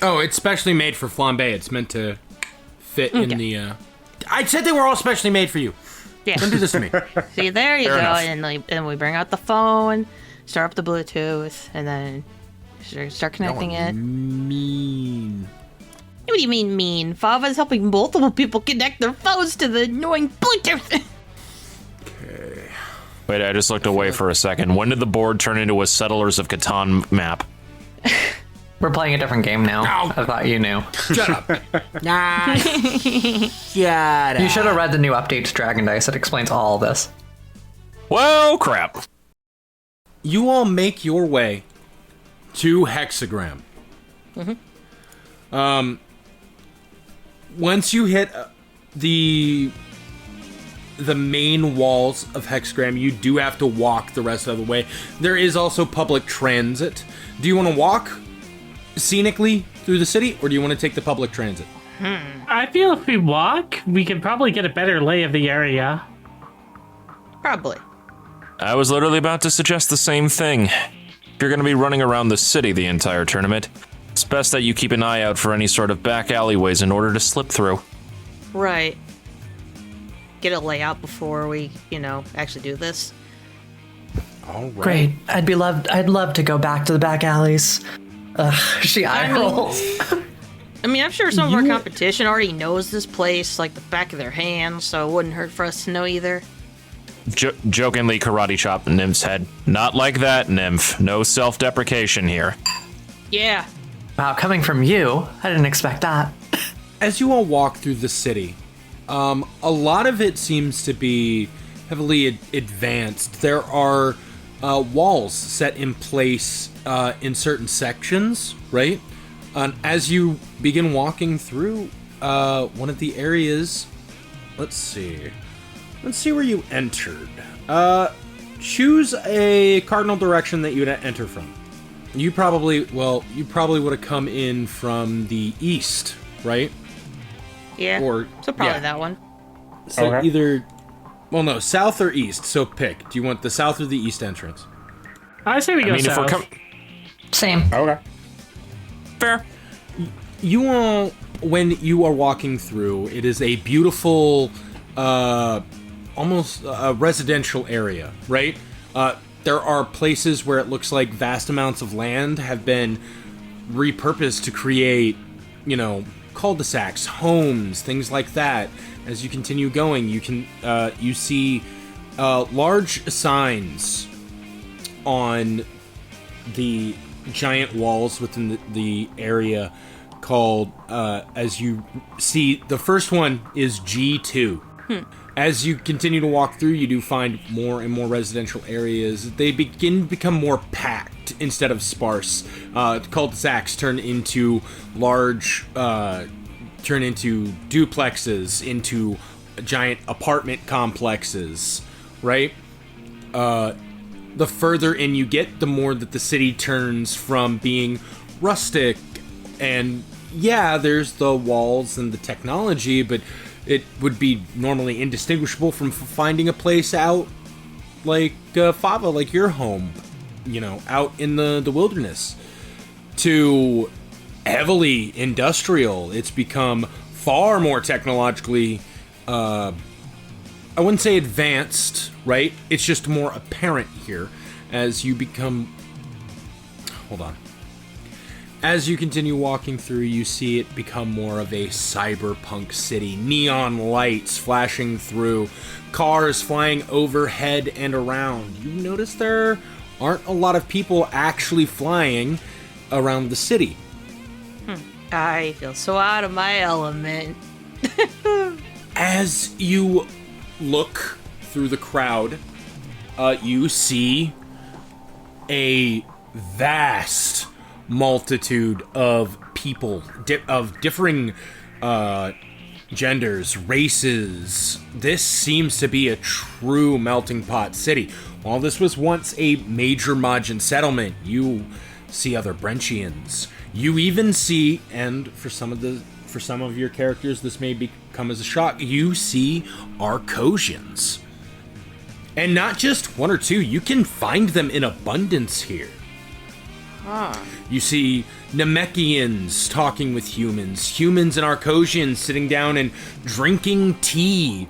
Oh, it's specially made for flambe. It's meant to fit in the... I said they were all specially made for you. Yeah. Don't do this to me. See, there you Fair go. enough. And we bring out the phone, start up the Bluetooth, and then start connecting it. Mean. What do you mean mean? Fava's helping multiple people connect their phones to the annoying Bluetooth. Wait, I just looked away for a second. When did the board turn into a Settlers of Catan map? We're playing a different game now. Ow. I thought you knew. Shut up. Nah. Shut up. You should have read the new update to Dragon Dice. It explains all this. Well, crap. You all make your way to Hexagram. Once you hit the main walls of Hexagram, you do have to walk the rest of the way. There is also public transit. Do you want to walk scenically through the city, or do you want to take the public transit? I feel if we walk, we can probably get a better lay of the area. Probably. I was literally about to suggest the same thing. If you're going to be running around the city the entire tournament, it's best that you keep an eye out for any sort of back alleyways in order to slip through. Right. Get a layout before we, actually do this. All right. Great. I'd love to go back to the back alleys. She eye rolls. I mean, I'm sure some of our competition already knows this place like the back of their hand, so it wouldn't hurt for us to know either. Jokingly karate chop Nymph's head. Not like that, Nymph. No self-deprecation here. Yeah. Wow, coming from you, I didn't expect that. As you all walk through the city, a lot of it seems to be heavily advanced. There are walls set in place in certain sections, right? As you begin walking through one of the areas, let's see where you entered. choose a cardinal direction that you would enter from. You probably would have come in from the east, right? Yeah. So probably that one. So Okay. either, no, south or east. So pick. Do you want the south or the east entrance? I say we go I mean, if south. we're Same. Okay. fair. You all, when you are walking through, it is a beautiful, almost a residential area, right? There are places where it looks like vast amounts of land have been repurposed to create, cul-de-sacs, homes, things like that. As you continue going, you see large signs on the giant walls within the area called, as you see, the first one is G2. As you continue to walk through, you do find more and more residential areas. They begin to become more packed instead of sparse. Cul-de-sacs turn into large, turn into duplexes, into giant apartment complexes, right? The further in you get, the more that the city turns from being rustic. And yeah, there's the walls and the technology, but it would be normally indistinguishable from finding a place out like Fava, like your home, out in the wilderness, to heavily industrial. It's become far more technologically, I wouldn't say advanced, right? It's just more apparent here as you become... Hold on. As you continue walking through, you see it become more of a cyberpunk city. Neon lights flashing through, cars flying overhead and around. You notice there aren't a lot of people actually flying around the city. I feel so out of my element. As you look through the crowd, you see a vast multitude of people of differing genders, races. This seems to be a true melting pot city. While this was once a major Majin settlement, you see other Brentians. You even see, and for some of your characters, this may come as a shock, you see Arcosians. And not just one or two, you can find them in abundance here. You see Namekians talking with humans and Arcosians sitting down and drinking tea.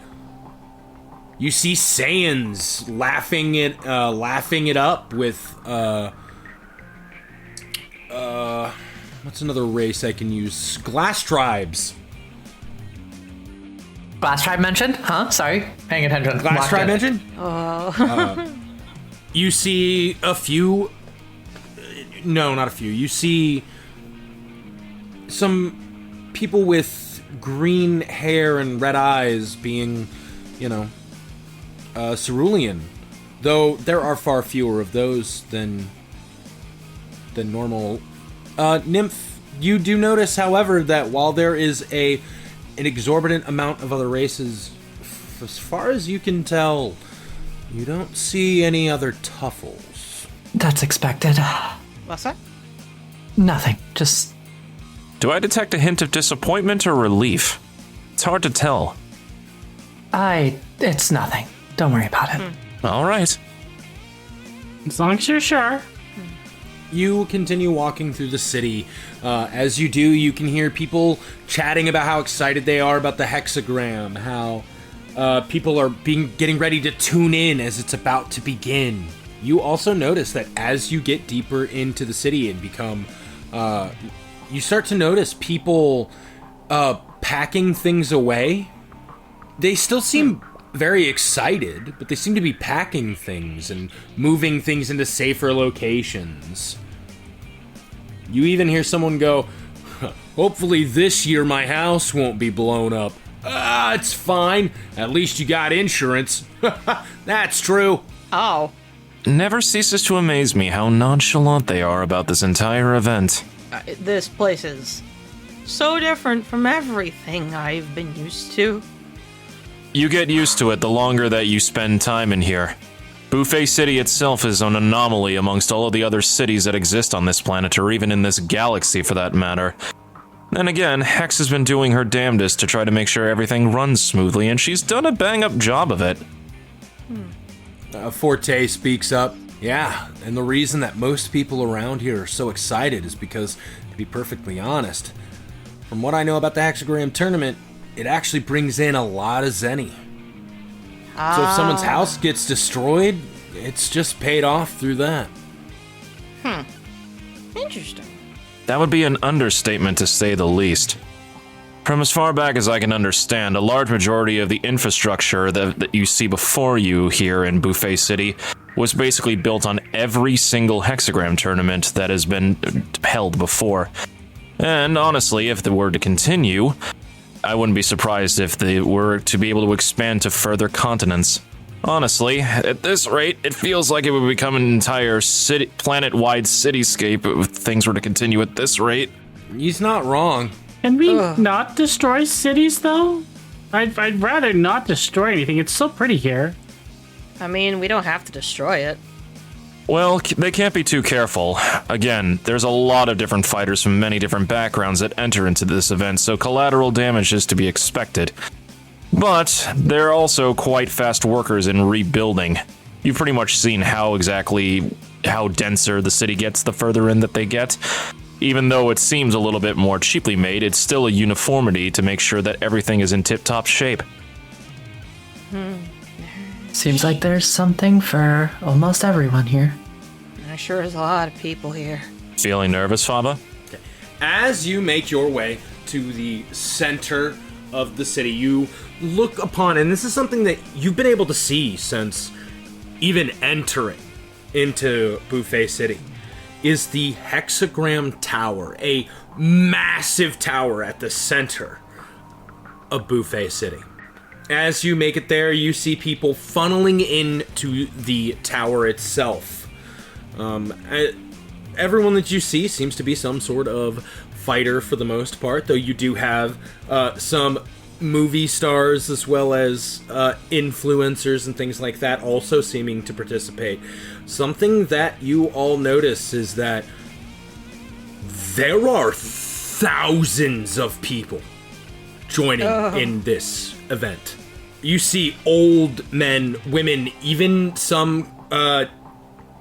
You see Saiyans laughing it up with what's another race I can use? Glass tribes. Glass tribe mentioned? Huh? Sorry. Paying attention. Glass tribe Locked mentioned? You see a few... No, not a few. You see some people with green hair and red eyes being, cerulean. Though there are far fewer of those than normal. Nymph, you do notice, however, that while there is an exorbitant amount of other races, as far as you can tell, you don't see any other Tuffles. That's expected. What's that? Nothing. Just... Do I detect a hint of disappointment or relief? It's hard to tell. It's nothing. Don't worry about it. All right. As long as you're sure. You continue walking through the city. As you do, you can hear people chatting about how excited they are about the hexagram, how people are getting ready to tune in as it's about to begin. You also notice that as you get deeper into the city and become, you start to notice people packing things away. They still seem very excited, but they seem to be packing things and moving things into safer locations. You even hear someone go, "Hopefully this year my house won't be blown up." It's fine. At least you got insurance. That's true. Oh. Never ceases to amaze me how nonchalant they are about this entire event. This place is so different from everything I've been used to. You get used to it the longer that you spend time in here. Buffet City itself is an anomaly amongst all of the other cities that exist on this planet, or even in this galaxy for that matter. Then again, Hex has been doing her damnedest to try to make sure everything runs smoothly, and she's done a bang-up job of it. Forte speaks up. Yeah, and the reason that most people around here are so excited is because, to be perfectly honest, from what I know about the Hexagram tournament, it actually brings in a lot of Zenny. So if someone's house gets destroyed, it's just paid off through that. Interesting. That would be an understatement to say the least. From as far back as I can understand, a large majority of the infrastructure that you see before you here in Buffet City was basically built on every single Hexagram tournament that has been held before. And honestly, if they were to continue, I wouldn't be surprised if they were to be able to expand to further continents. Honestly, at this rate, it feels like it would become an entire planet-wide cityscape if things were to continue at this rate. He's not wrong. Can we not destroy cities, though? I'd rather not destroy anything. It's so pretty here. I mean, we don't have to destroy it. Well, they can't be too careful. Again, there's a lot of different fighters from many different backgrounds that enter into this event, so collateral damage is to be expected. But they're also quite fast workers in rebuilding. You've pretty much seen how denser the city gets the further in that they get. Even though it seems a little bit more cheaply made, it's still a uniformity to make sure that everything is in tip-top shape. Seems like there's something for almost everyone here. There sure is a lot of people here. Feeling nervous, Fava? As you make your way to the center of the city, you look upon, and this is something that you've been able to see since even entering into Buffet City, is the Hexagram Tower, a massive tower at the center of Buffet City. As you make it there, you see people funneling into the tower itself. Everyone that you see seems to be some sort of fighter for the most part, though you do have some movie stars as well as influencers and things like that also seeming to participate. Something that you all notice is that there are thousands of people joining in this event. You see old men, women, even some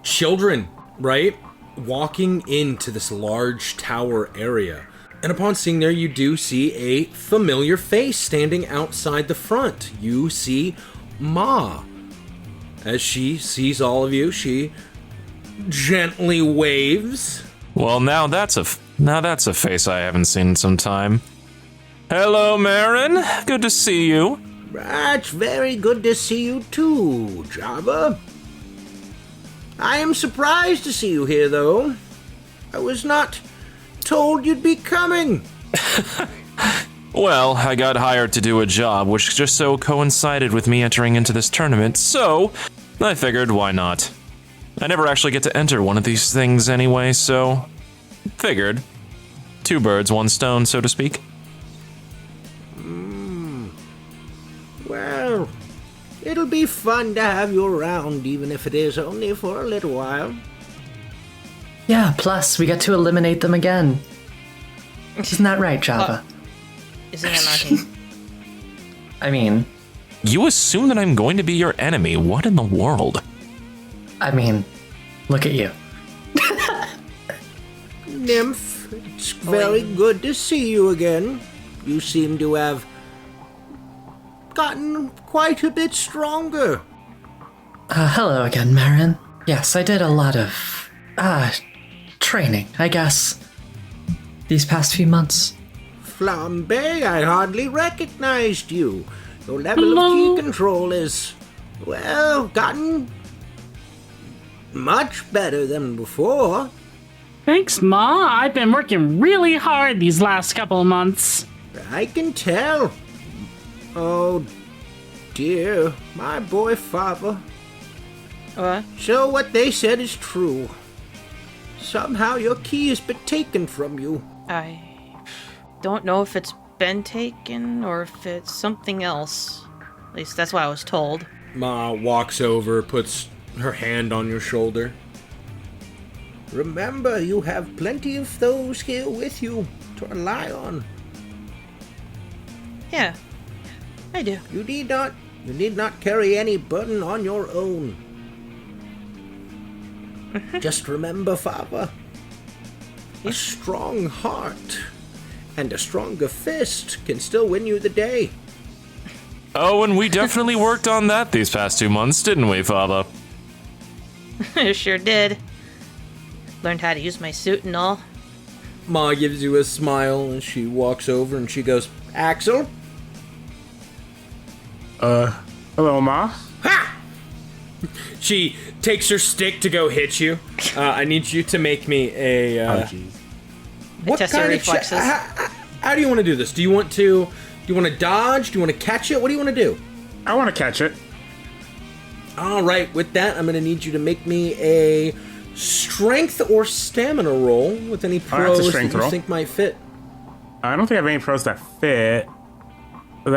children, right? Walking into this large tower area. And upon seeing there, you do see a familiar face standing outside the front. You see Ma. As she sees all of you, she gently waves. Well, now that's a face I haven't seen in some time. Hello, Marin. Good to see you. It's very good to see you too, Jabba. I am surprised to see you here, though. I was not told you'd be coming. Well, I got hired to do a job which just so coincided with me entering into this tournament, so I figured why not. I never actually get to enter one of these things anyway, so figured. 2 birds, 1 stone, so to speak. Well, it'll be fun to have you around, even if it is only for a little while. Yeah, plus we get to eliminate them again. Isn't that right, Java? Isn't it not? I mean, You assume that I'm going to be your enemy. What in the world? Look at you. Nymph, it's very good to see you again. You seem to have gotten quite a bit stronger. Hello again, Marin. Yes, I did a lot of, training, I guess, these past few months. Flambe, I hardly recognized you. Your level of key control is, well, gotten much better than before. Thanks, Ma. I've been working really hard these last couple of months. I can tell. Oh, dear, my boy Fava. What? So what they said is true. Somehow your key has been taken from you. I don't know if it's been taken or if it's something else. At least that's what I was told. Ma walks over, puts her hand on your shoulder. Remember, you have plenty of those here with you to rely on. Yeah, I do. You need not carry any burden on your own. Just remember, Father, a strong heart and a stronger fist can still win you the day. Oh, and we definitely worked on that these past 2 months, didn't we, Father? Sure did. Learned how to use my suit and all. Ma gives you a smile and she walks over and she goes, Axel? Hello, Ma. Ha! She takes her stick to go hit you. I need you to make me a. Oh, jeez. What Test your kind of reflexes. how do you want to do this? Do you want to dodge? Do you want to catch it? What do you want to do? I want to catch it. All right. With that, I'm going to need you to make me a strength or stamina roll with any that's a pros that strength you roll. think might fit. I don't think I have any pros that fit. Do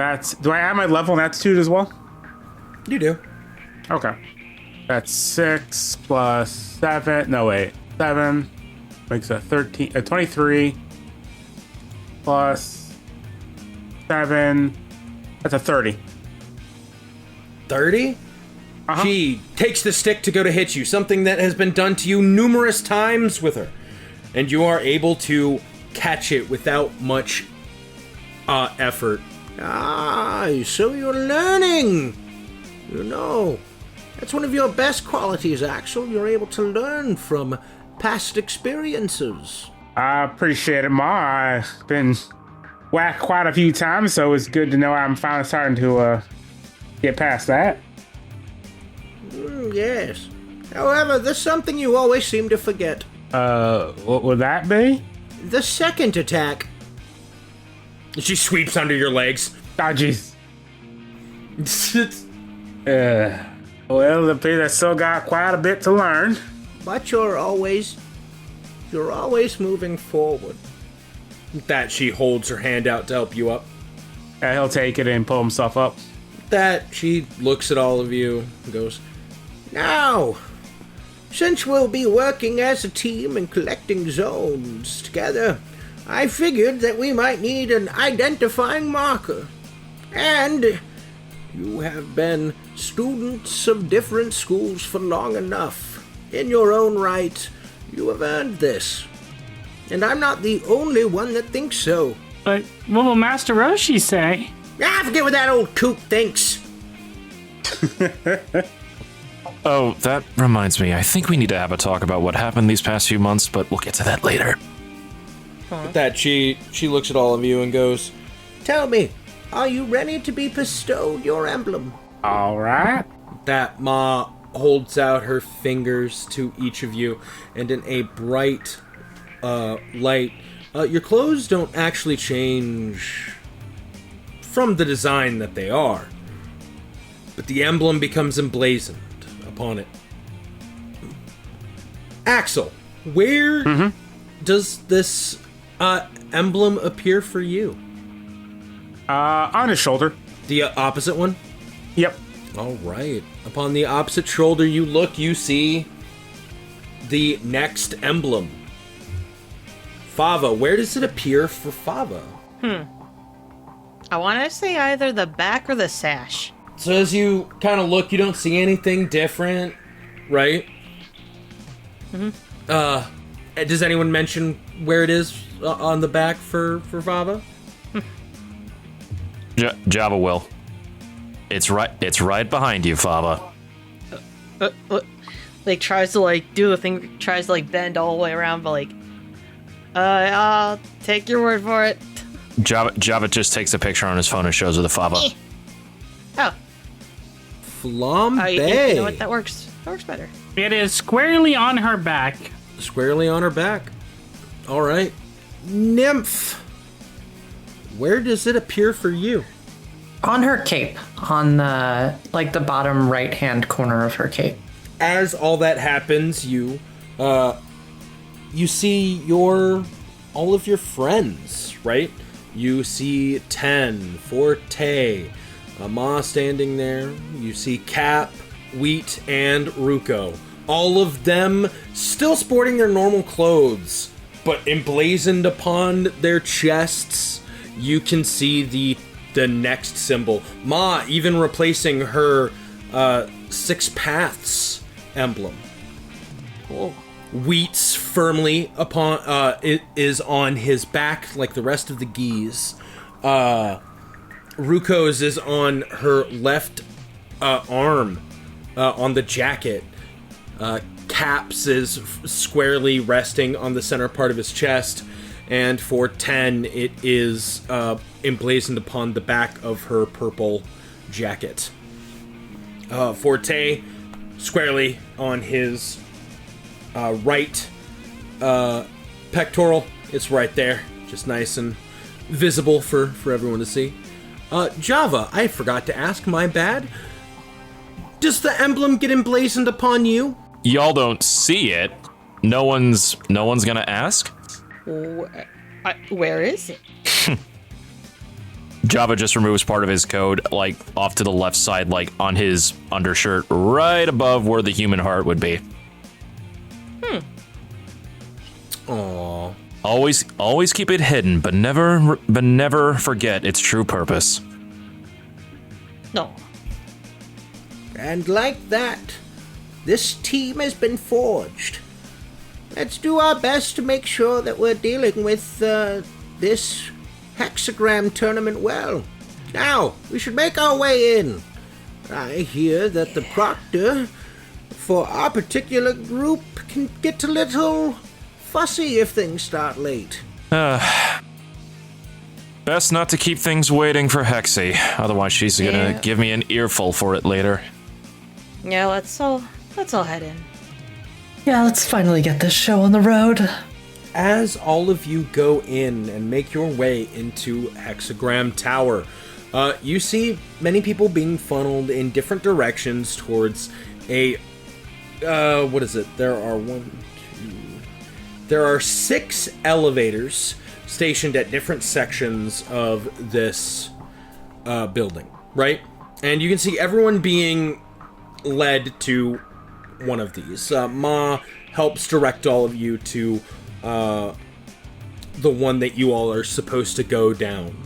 I have my level in aptitude as well? You do. Okay. That's 6 plus 7. No, wait. 7 makes a 13. 23 plus 7. That's a 30. 30? Uh-huh. She takes the stick to go to hit you, something that has been done to you numerous times with her. And you are able to catch it without much effort. Ah, so you're learning. You know, that's one of your best qualities, Axel. You're able to learn from past experiences. I appreciate it, Ma. I've been whacked quite a few times, so it's good to know I'm finally starting to get past that. Yes. However, there's something you always seem to forget. What would that be? The second attack. She sweeps under your legs. Oh, jeez. Well, it appears I still got quite a bit to learn. But you're always moving forward. That she holds her hand out to help you up. He'll take it and pull himself up. That she looks at all of you and goes, Now, since we'll be working as a team and collecting zones together, I figured that we might need an identifying marker. And you have been students of different schools for long enough. In your own right, you have earned this. And I'm not the only one that thinks so. But what will Master Roshi say? Ah, forget what that old kook thinks. Oh, that reminds me. I think we need to have a talk about what happened these past few months, but we'll get to that later. that she looks at all of you and goes, Tell me, are you ready to be bestowed your emblem? All right. that Ma holds out her fingers to each of you, and in a bright light, your clothes don't actually change from the design that they are, but the emblem becomes emblazoned upon it. Axel, where does this emblem appear for you? On his shoulder. The opposite one? Yep. All right. Upon the opposite shoulder, you look, you see the next emblem. Fava. Where does it appear for Fava? I want to say either the back or the sash. So as you kind of look, you don't see anything different, right? Does anyone mention where it is on the back for Fava? Java will. It's right behind you, Fava. Like tries to like do the thing, tries to like bend all the way around, but like, I'll take your word for it. Java just takes a picture on his phone and shows her the Fava. Oh, Flambe. you know what? That works. That works better. It is squarely on her back. Squarely on her back. All right. Nymph. Where does it appear for you? On her cape, on the the bottom right hand corner of her cape. As all that happens, you see all of your friends, right? You see Ten, Forte, Ma standing there. You see Cap, Wheat, and Ruko. All of them still sporting their normal clothes, but emblazoned upon their chests, you can see the next symbol. Ma even replacing her 6 Paths emblem. Cool. Wheat's firmly upon is on his back like the rest of the geese. Ruko's is on her left arm on the jacket. Cap's is squarely resting on the center part of his chest, and for 10, it is emblazoned upon the back of her purple jacket. Forte, squarely on his right pectoral. It's right there, just nice and visible for everyone to see. Java, I forgot to ask, my bad. Does the emblem get emblazoned upon you? Y'all don't see it. No one's gonna ask. Where is it? Java just removes part of his code, like off to the left side, like on his undershirt, right above where the human heart would be. Aww. Always keep it hidden, but never forget its true purpose. No. And like that, this team has been forged. Let's do our best to make sure that we're dealing with this hexagram tournament well. Now, we should make our way in. I hear that the proctor for our particular group can get a little fussy if things start late. Best not to keep things waiting for Hexy, otherwise she's gonna give me an earful for it later. Yeah, let's all head in. Yeah, let's finally get this show on the road. As all of you go in and make your way into Hexagram Tower, you see many people being funneled in different directions towards a... what is it? There are 6 elevators stationed at different sections of this building, right? And you can see everyone being led to one of these. Ma helps direct all of you to the one that you all are supposed to go down.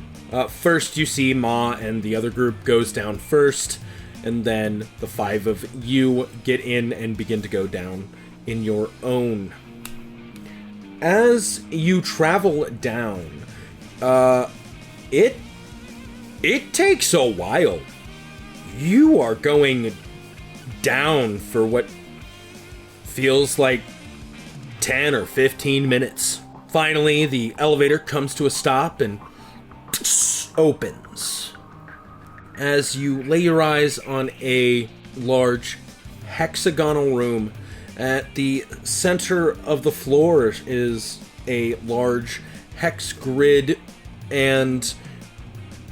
First, you see Ma and the other group goes down first, and then the 5 of you get in and begin to go down in your own. As you travel down, it takes a while. You are going down for what feels like 10 or 15 minutes. Finally, the elevator comes to a stop and opens. As you lay your eyes on a large hexagonal room, at the center of the floor is a large hex grid and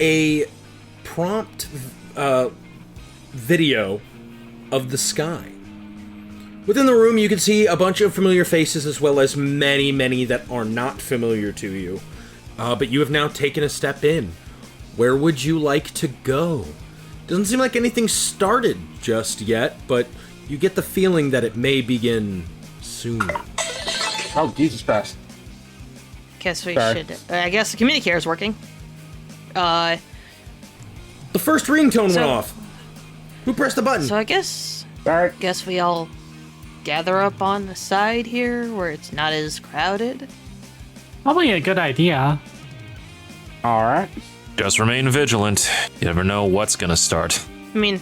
a prompt video of the sky. Within the room, you can see a bunch of familiar faces as well as many that are not familiar to you. But you have now taken a step in. Where would you like to go? Doesn't seem like anything started just yet, but you get the feeling that it may begin soon. Oh, Jesus Christ. Guess we Sorry. should. I guess the communicator is working. The first ringtone went So- off. Who pressed the button? So I guess Sorry. we all gather up on the side here where it's not as crowded. Probably a good idea. All right. Just remain vigilant. You never know what's gonna start. I mean,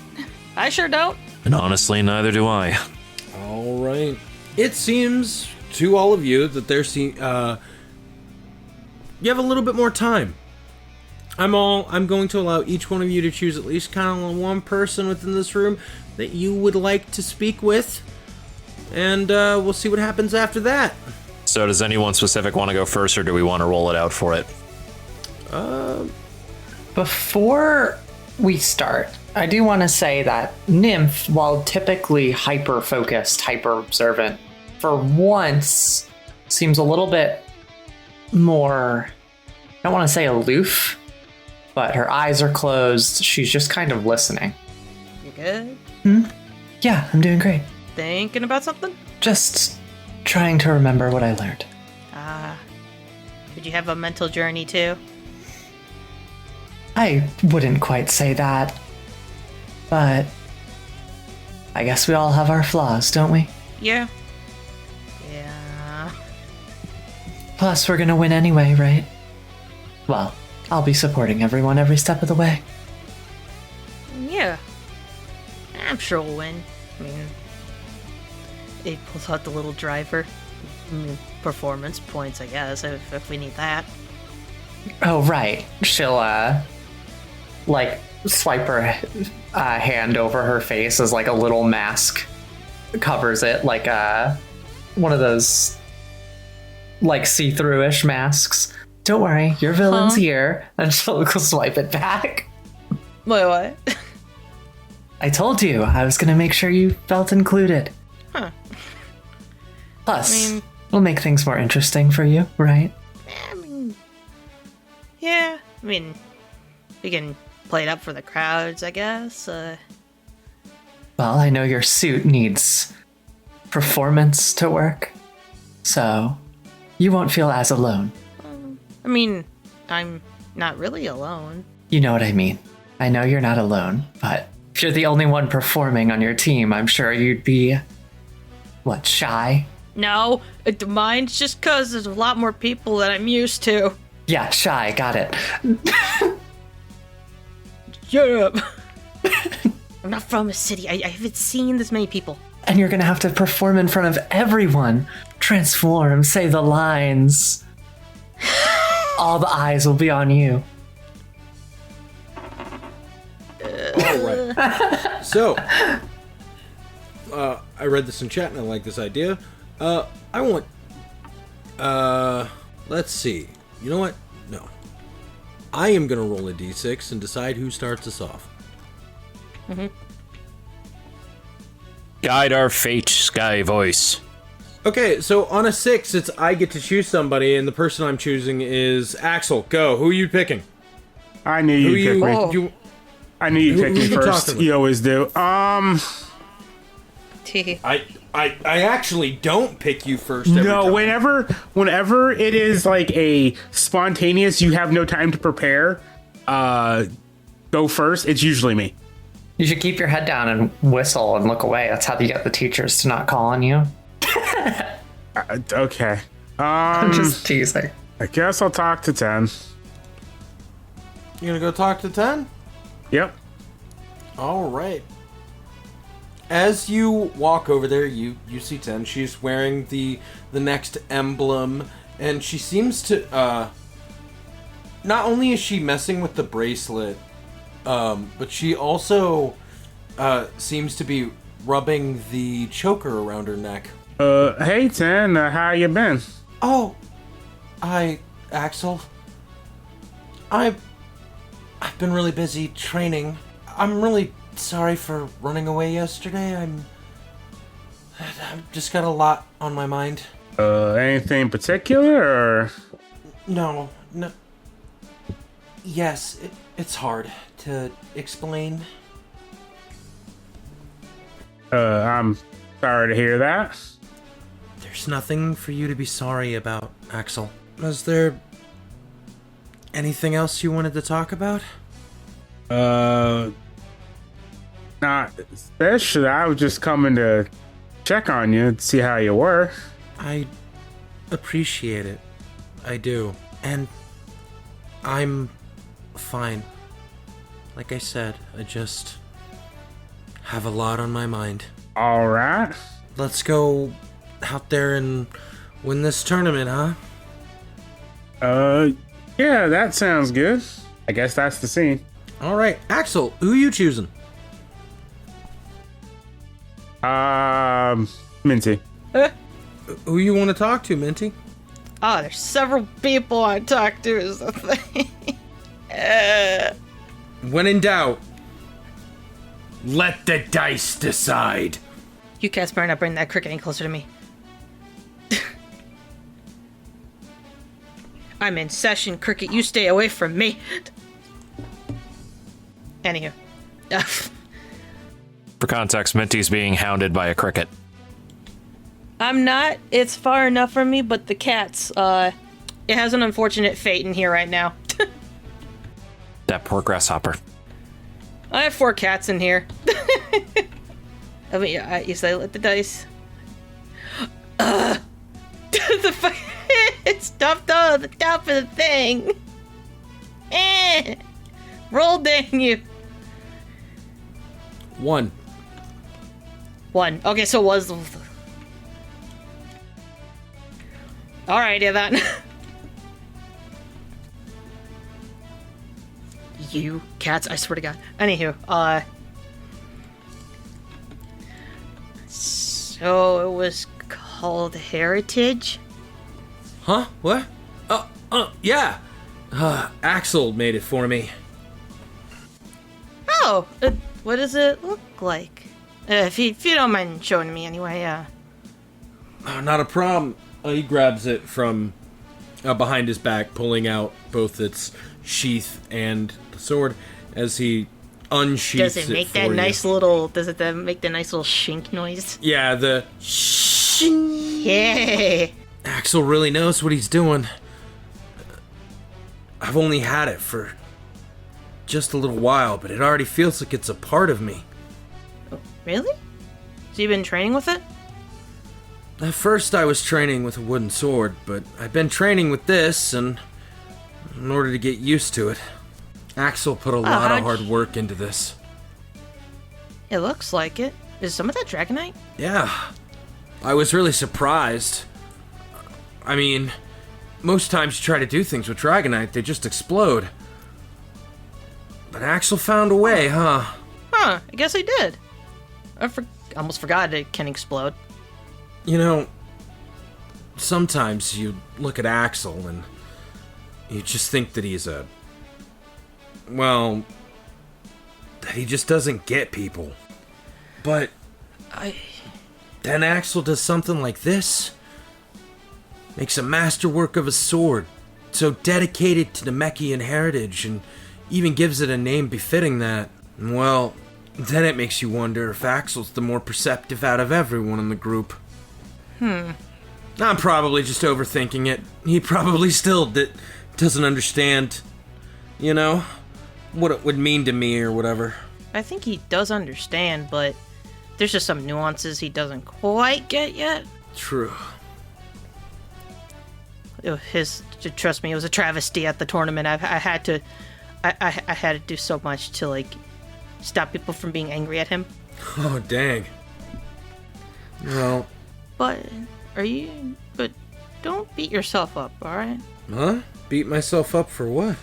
I sure don't. And honestly, neither do I. All right. It seems to all of you that you have a little bit more time. I'm going to allow each one of you to choose at least kind of one person within this room that you would like to speak with, and we'll see what happens after that. So does anyone specific want to go first, or do we want to roll it out for it? Before we start, I do want to say that Nymph, while typically hyper-focused, hyper-observant, for once seems a little bit more, I don't want to say aloof, but her eyes are closed. She's just kind of listening. You good? Yeah, I'm doing great. Thinking about something? Just trying to remember what I learned. Did you have a mental journey too? I wouldn't quite say that, but I guess we all have our flaws, don't we? Yeah. Plus, we're gonna win anyway, right? Well, I'll be supporting everyone every step of the way. Yeah. I'm sure we'll win. I mean, it pulls out the little driver. Performance points, I guess, if we need that. Oh, right. She'll, swipe her hand over her face as, a little mask covers it, one of those, see-through-ish masks. Don't worry, your villain's here. And she'll swipe it back. Wait, what? I told you, I was gonna make sure you felt included. Huh. Plus, it'll make things more interesting for you, right? Yeah, we can play it up for the crowds, I guess. Well, I know your suit needs performance to work, so you won't feel as alone. I'm not really alone. You know what I mean. I know you're not alone, but if you're the only one performing on your team, I'm sure you'd be, shy? No, mine's just because there's a lot more people than I'm used to. Yeah, shy, got it. Shut up. I'm not from a city. I haven't seen this many people. And you're gonna have to perform in front of everyone. Transform, say the lines. All the eyes will be on you. All right. So, I read this in chat and I like this idea. I want. Let's see. You know what? No. I am gonna roll a d6 and decide who starts us off. Guide our fate, Sky Voice. Okay, so on a 6, it's I get to choose somebody, and the person I'm choosing is Axel. Go. Who are you picking? I knew you'd pick me. I knew you'd pick me first. You always do. I actually don't pick you first. No, whenever it is a spontaneous, you have no time to prepare. Go first. It's usually me. You should keep your head down and whistle and look away. That's how you get the teachers to not call on you. Okay. I'm just teasing. I guess I'll talk to 10. You gonna go talk to 10? Yep. All right. As you walk over there, you see 10. She's wearing the next emblem, and she seems to not only is she messing with the bracelet, but she also seems to be rubbing the choker around her neck. Hey 10, how you been? Oh, Axel. I've been really busy training. I'm really sorry for running away yesterday. I've just got a lot on my mind. Anything particular, or? No. Yes, it's hard to explain. I'm sorry to hear that. There's nothing for you to be sorry about, Axel. Was there anything else you wanted to talk about? Not especially. I was just coming to check on you and see how you were. I appreciate it. I do. And I'm fine. Like I said, I just have a lot on my mind. All right. Let's go out there and win this tournament, huh? Yeah, that sounds good. I guess that's the scene. All right, Axel, who are you choosing? Minty. Who you want to talk to, Minty? Oh, there's several people I talk to is the thing. When in doubt, let the dice decide. You cats better not bring that cricket any closer to me. I'm in session, Cricket. You stay away from me. Anywho. For context, Minty's being hounded by a cricket. I'm not. It's far enough from me, but the cats, it has an unfortunate fate in here right now. That poor grasshopper. I have 4 cats in here. I mean, you say let the dice. It's stuffed on the top of the thing. Roll, dang you. 1. 1. Okay, so it was. Alright, yeah, that. You cats, I swear to God. Anywho, so it was called Heritage? Huh? What? Yeah. Axel made it for me. Oh, what does it look like? If you don't mind showing me anyway, Not a problem. He grabs it from behind his back, pulling out both its sheath and the sword as he unsheaths Does it make for that you. nice little, does it make the nice little shink noise? Yeah, the Yeah. Axel really knows what he's doing. I've only had it for just a little while, but it already feels like it's a part of me. Really? So you've been training with it? At first I was training with a wooden sword, but I've been training with this, and in order to get used to it. Axel put a lot of hard work into this. It looks like it. Is some of that Dragonite? Yeah, I was really surprised. I mean, most times you try to do things with Dragonite, they just explode. But Axel found a way, huh? Huh, I guess I did. I almost forgot it can explode. You know, sometimes you look at Axel and you just think that he's that he just doesn't get people. But then Axel does something like this. Makes a masterwork of a sword, so dedicated to Namekian heritage, and even gives it a name befitting that. Well, then it makes you wonder if Axel's the more perceptive out of everyone in the group. I'm probably just overthinking it. He probably still doesn't understand, you know, what it would mean to me or whatever. I think he does understand, but there's just some nuances he doesn't quite get yet. True. Trust me, it was a travesty at the tournament. I had to do so much to, like, stop people from being angry at him. Oh, dang. Well... But don't beat yourself up, alright? Huh? Beat myself up for what?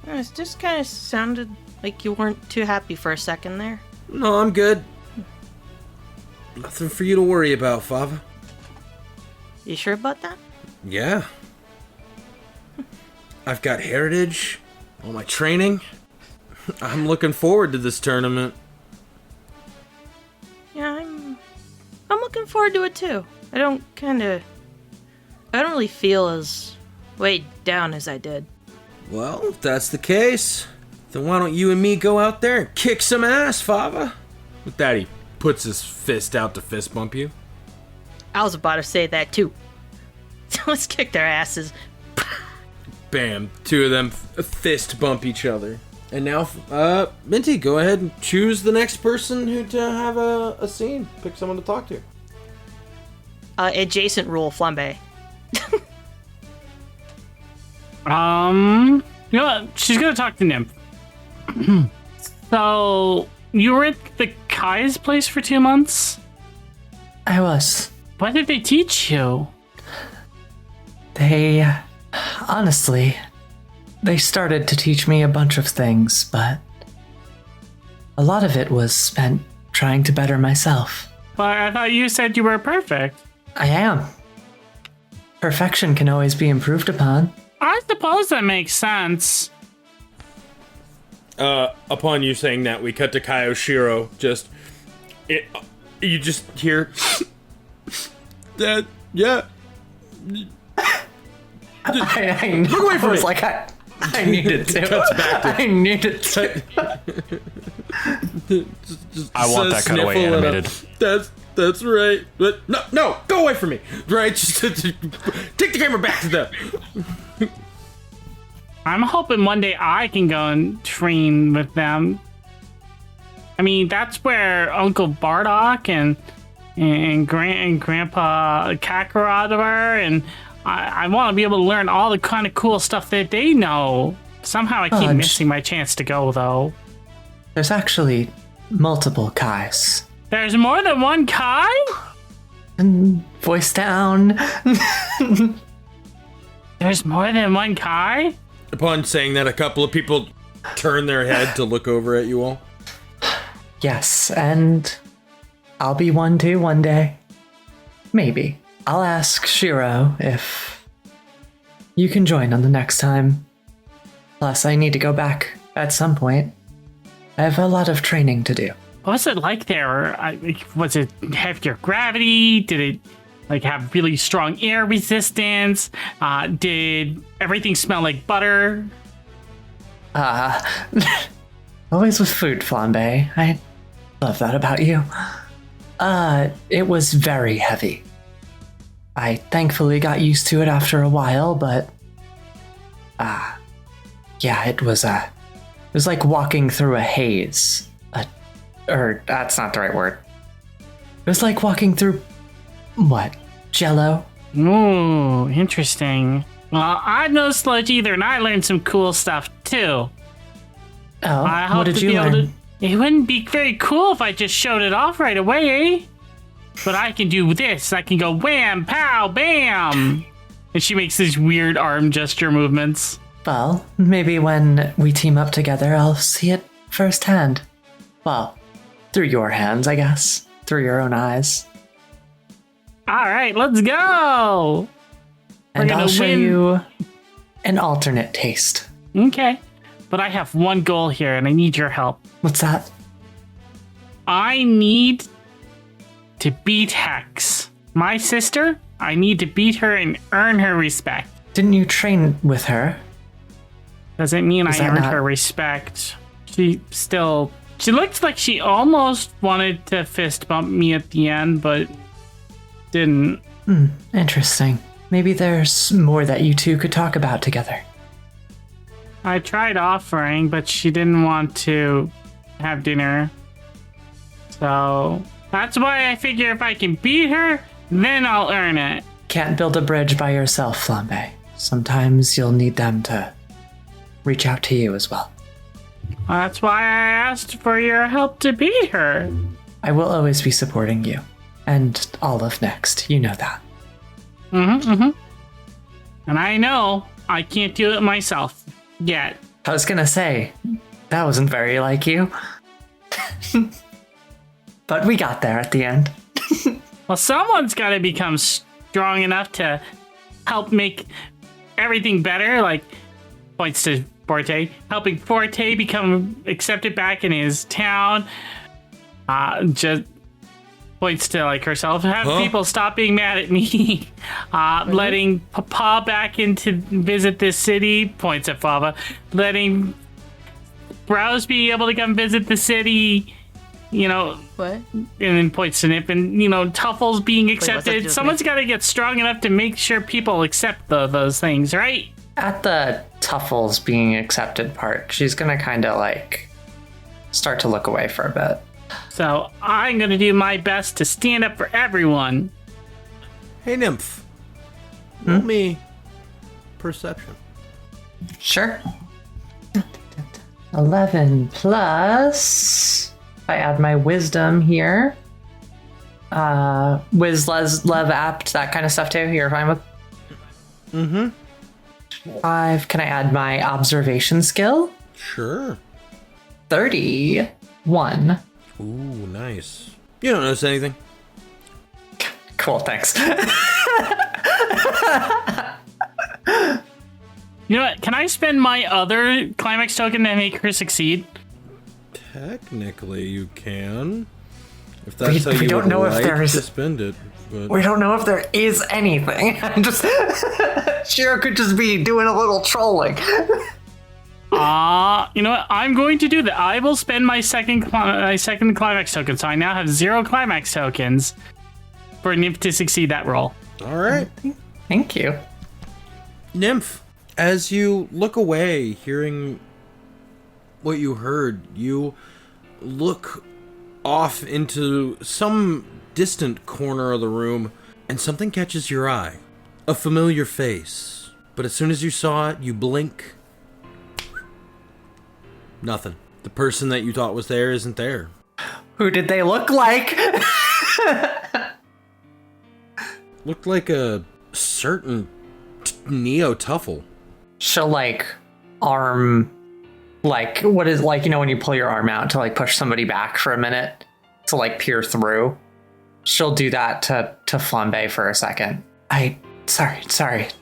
It just kind of sounded like you weren't too happy for a second there. No, I'm good. Nothing for you to worry about, Fava. You sure about that? Yeah. I've got heritage, all my training. I'm looking forward to this tournament. Yeah, I'm looking forward to it too. I don't really feel as weighed down as I did. Well, if that's the case, then why don't you and me go out there and kick some ass, Fava? With that, he puts his fist out to fist bump you. I was about to say that too. Let's kick their asses. Bam, two of them fist bump each other. And now, Minty, go ahead and choose the next person who to have a scene. Pick someone to talk to. Adjacent rule, Flambe. You know what? She's gonna talk to Nymph. So, you were at the Kai's place for 2 months? I was. What did they teach you? Honestly, they started to teach me a bunch of things, but a lot of it was spent trying to better myself. But I thought you said you were perfect. I am. Perfection can always be improved upon. I suppose that makes sense. Upon you saying that, we cut to Kaioshiro. You just hear that. Yeah. I Look away from was me. like, I needed to. Cuts back to I needed to. I want that cutaway sniffle and animated. That's right. But no, go away from me. Right? Just take the camera back to them. I'm hoping one day I can go and train with them. I mean, that's where Uncle Bardock and Grandpa Kakarot were, and I want to be able to learn all the kind of cool stuff that they know. Somehow I keep missing my chance to go, though. There's actually multiple Kais. There's more than one Kai? And voice down. There's more than one Kai? Upon saying that, a couple of people turn their head to look over at you all. Yes, and I'll be one too one day. Maybe. I'll ask Shiro if you can join on the next time. Plus, I need to go back at some point. I have a lot of training to do. What was it like there? Was it heavier gravity? Did it have really strong air resistance? Did everything smell like butter? Always with food, Flambe. I love that about you. It was very heavy. I thankfully got used to it after a while, but yeah, it was like walking through a haze. Or that's not the right word. It was like walking through what? Jello? Ooh, interesting. Well, I'm no sludge either, and I learned some cool stuff too. Oh, I hope what did to you be able learn? to. It wouldn't be very cool if I just showed it off right away, eh? But I can do this. I can go wham, pow, bam. And she makes these weird arm gesture movements. Well, maybe when we team up together, I'll see it firsthand. Well, through your hands, I guess. Through your own eyes. All right, let's go. And gonna I'll show win. you an alternate taste. Okay. But I have one goal here, and I need your help. What's that? I need to beat Hex. My sister, I need to beat her and earn her respect. Didn't you train with her? Doesn't mean I Is that earned not- her respect. She looked like she almost wanted to fist bump me at the end, but didn't. Interesting. Maybe there's more that you two could talk about together. I tried offering, but she didn't want to have dinner. So that's why I figure if I can beat her, then I'll earn it. Can't build a bridge by yourself, Flambe. Sometimes you'll need them to reach out to you as well. That's why I asked for your help to beat her. I will always be supporting you. And all of Next, you know that. And I know I can't do it myself yet. I was gonna say, that wasn't very like you. But we got there at the end. Well, someone's got to become strong enough to help make everything better, like points to Forte, helping Forte become accepted back in his town. Just points to like herself, have people stop being mad at me. Letting Papa back in to visit this city, points at Fava. Letting Browse be able to come visit the city, you know. What? And then points to Nip, and Tuffles being what's that do accepted. with Someone's me? got to get strong enough to make sure people accept those things, right? At the Tuffles being accepted part, she's gonna kind of like start to look away for a bit. So I'm gonna do my best to stand up for everyone. Hey, Nymph. Roll me perception. Sure. 11 plus. If I add my wisdom here. Lev apt, that kind of stuff too. You're fine with? 5. Can I add my observation skill? Sure. 31. Ooh, nice. You don't notice anything. Cool, thanks. You know what? Can I spend my other climax token to make her succeede? Technically, you can. If that's how we you don't would know if like there's- to spend it. But We don't know if there is anything. I'm just Shiro could just be doing a little trolling. You know what? I'm going to do that. I will spend my second climax token, so I now have 0 climax tokens for Nymph to succeed that roll. All right. Thank you. Nymph, as you look away, hearing what you heard, you look off into some distant corner of the room, and something catches your eye. A familiar face. But as soon as you saw it, you blink. Nothing. The person that you thought was there isn't there. Who did they look like? Looked like a certain Neo Tuffle. She'll like arm, like what is like, you know, when you pull your arm out to like push somebody back for a minute to like peer through. She'll do that to Flambe for a second. Sorry,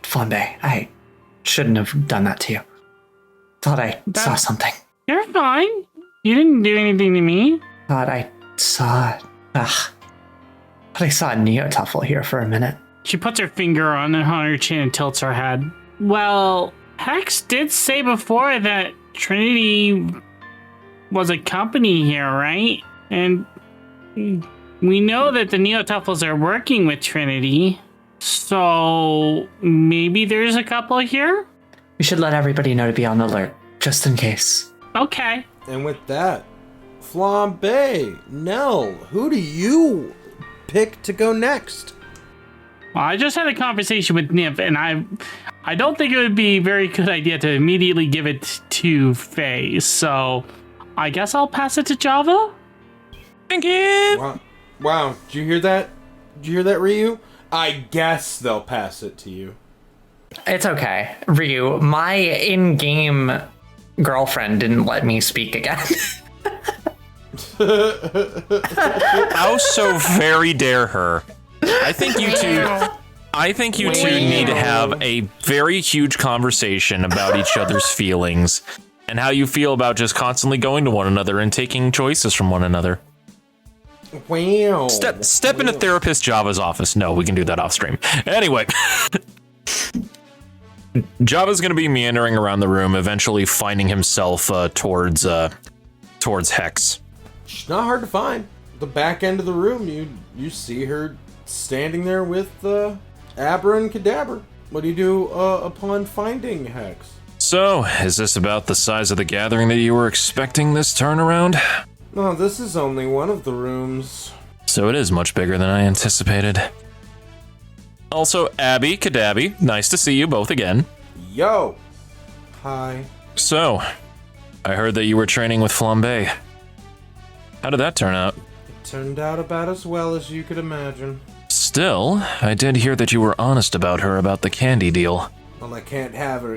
Flambe. I shouldn't have done that to you. Thought I saw something. You're fine. You didn't do anything to me. Thought I saw a Neo Tuffle here for a minute. She puts her finger on her chin and tilts her head. Well, Hex did say before that Trinity was a company here, right? And we know that the Neo Tuffles are working with Trinity. So maybe there's a couple here? We should let everybody know to be on the alert, just in case. Okay. And with that, Flambe, Nell, who do you pick to go next? Well, I just had a conversation with Nymph, and I don't think it would be a very good idea to immediately give it to Faye. So I guess I'll pass it to Java. Thank you. Wow. Did you hear that? Ryu? I guess they'll pass it to you. It's okay, Ryu. My in-game girlfriend didn't let me speak again. How so very dare her. I think you two need to have a very huge conversation about each other's feelings and how you feel about just constantly going to one another and taking choices from one another. Wow. Step into therapist Java's office. No, we can do that off stream. Anyway. Java's going to be meandering around the room, eventually finding himself towards Hex. She's not hard to find. The back end of the room, you see her standing there with Abra and Kadabra. What do you do upon finding Hex? So, is this about the size of the gathering that you were expecting this turnaround? No, this is only one of the rooms. So it is much bigger than I anticipated. Also, Abby, Kadabby, nice to see you both again. Yo! Hi. So, I heard that you were training with Flambe. How did that turn out? It turned out about as well as you could imagine. Still, I did hear that you were honest about her about the candy deal. Well, I can't have her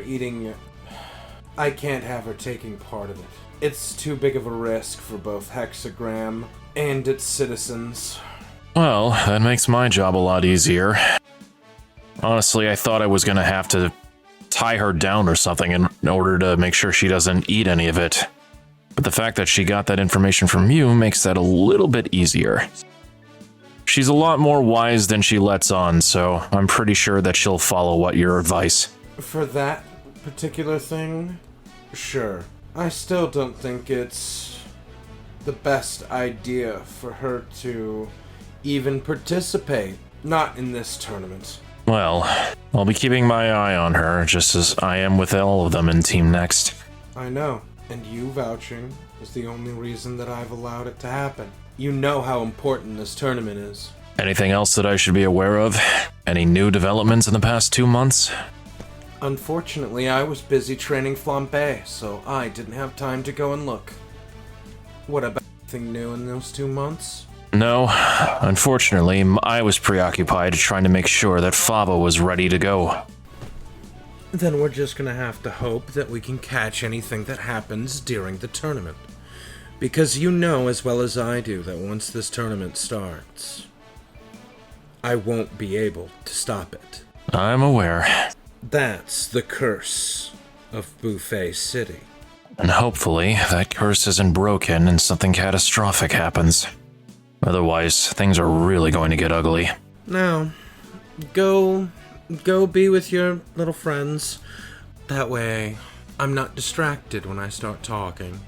taking part of it. It's too big of a risk for both Hexagram and its citizens. Well, that makes my job a lot easier. Honestly, I thought I was gonna have to tie her down or something in order to make sure she doesn't eat any of it. But the fact that she got that information from you makes that a little bit easier. She's a lot more wise than she lets on, so I'm pretty sure that she'll follow your advice. For that particular thing, sure. I still don't think it's the best idea for her to even participate. Not in this tournament. Well, I'll be keeping my eye on her, just as I am with all of them in Team Next. I know, and you vouching is the only reason that I've allowed it to happen. You know how important this tournament is. Anything else that I should be aware of? Any new developments in the past 2 months? Unfortunately, I was busy training Flambe, so I didn't have time to go and look. What about anything new in those 2 months? No, unfortunately, I was preoccupied trying to make sure that Fava was ready to go. Then we're just gonna have to hope that we can catch anything that happens during the tournament. Because you know as well as I do that once this tournament starts, I won't be able to stop it. I'm aware. That's the curse of Buffet City. And hopefully, that curse isn't broken and something catastrophic happens. Otherwise, things are really going to get ugly. Now, go be with your little friends. That way, I'm not distracted when I start talking.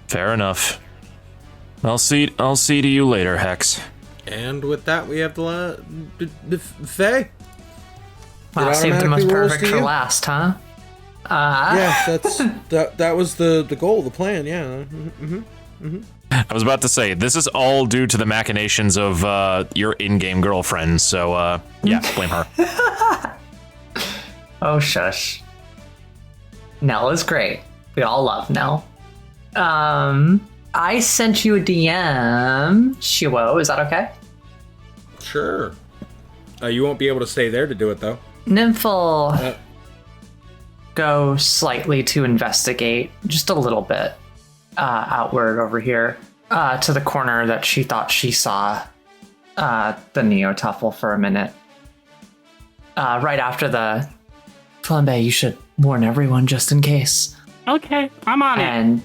Fair enough. I'll see to you later, Hex. And with that, we have the Faye. Wow, saved the most perfect for last, huh? Yeah, that was the goal, the plan. Yeah. I was about to say, this is all due to the machinations of your in-game girlfriend, so yeah, blame her. Oh, shush. Nell is great. We all love Nell. I sent you a DM, Shiwo. Is that okay? Sure. You won't be able to stay there to do it, though. Nymphal go slightly to investigate, just a little bit, outward over here, to the corner that she thought she saw the Neo-Tuffle for a minute. Right after the flambe, you should warn everyone just in case. Okay, I'm on it. And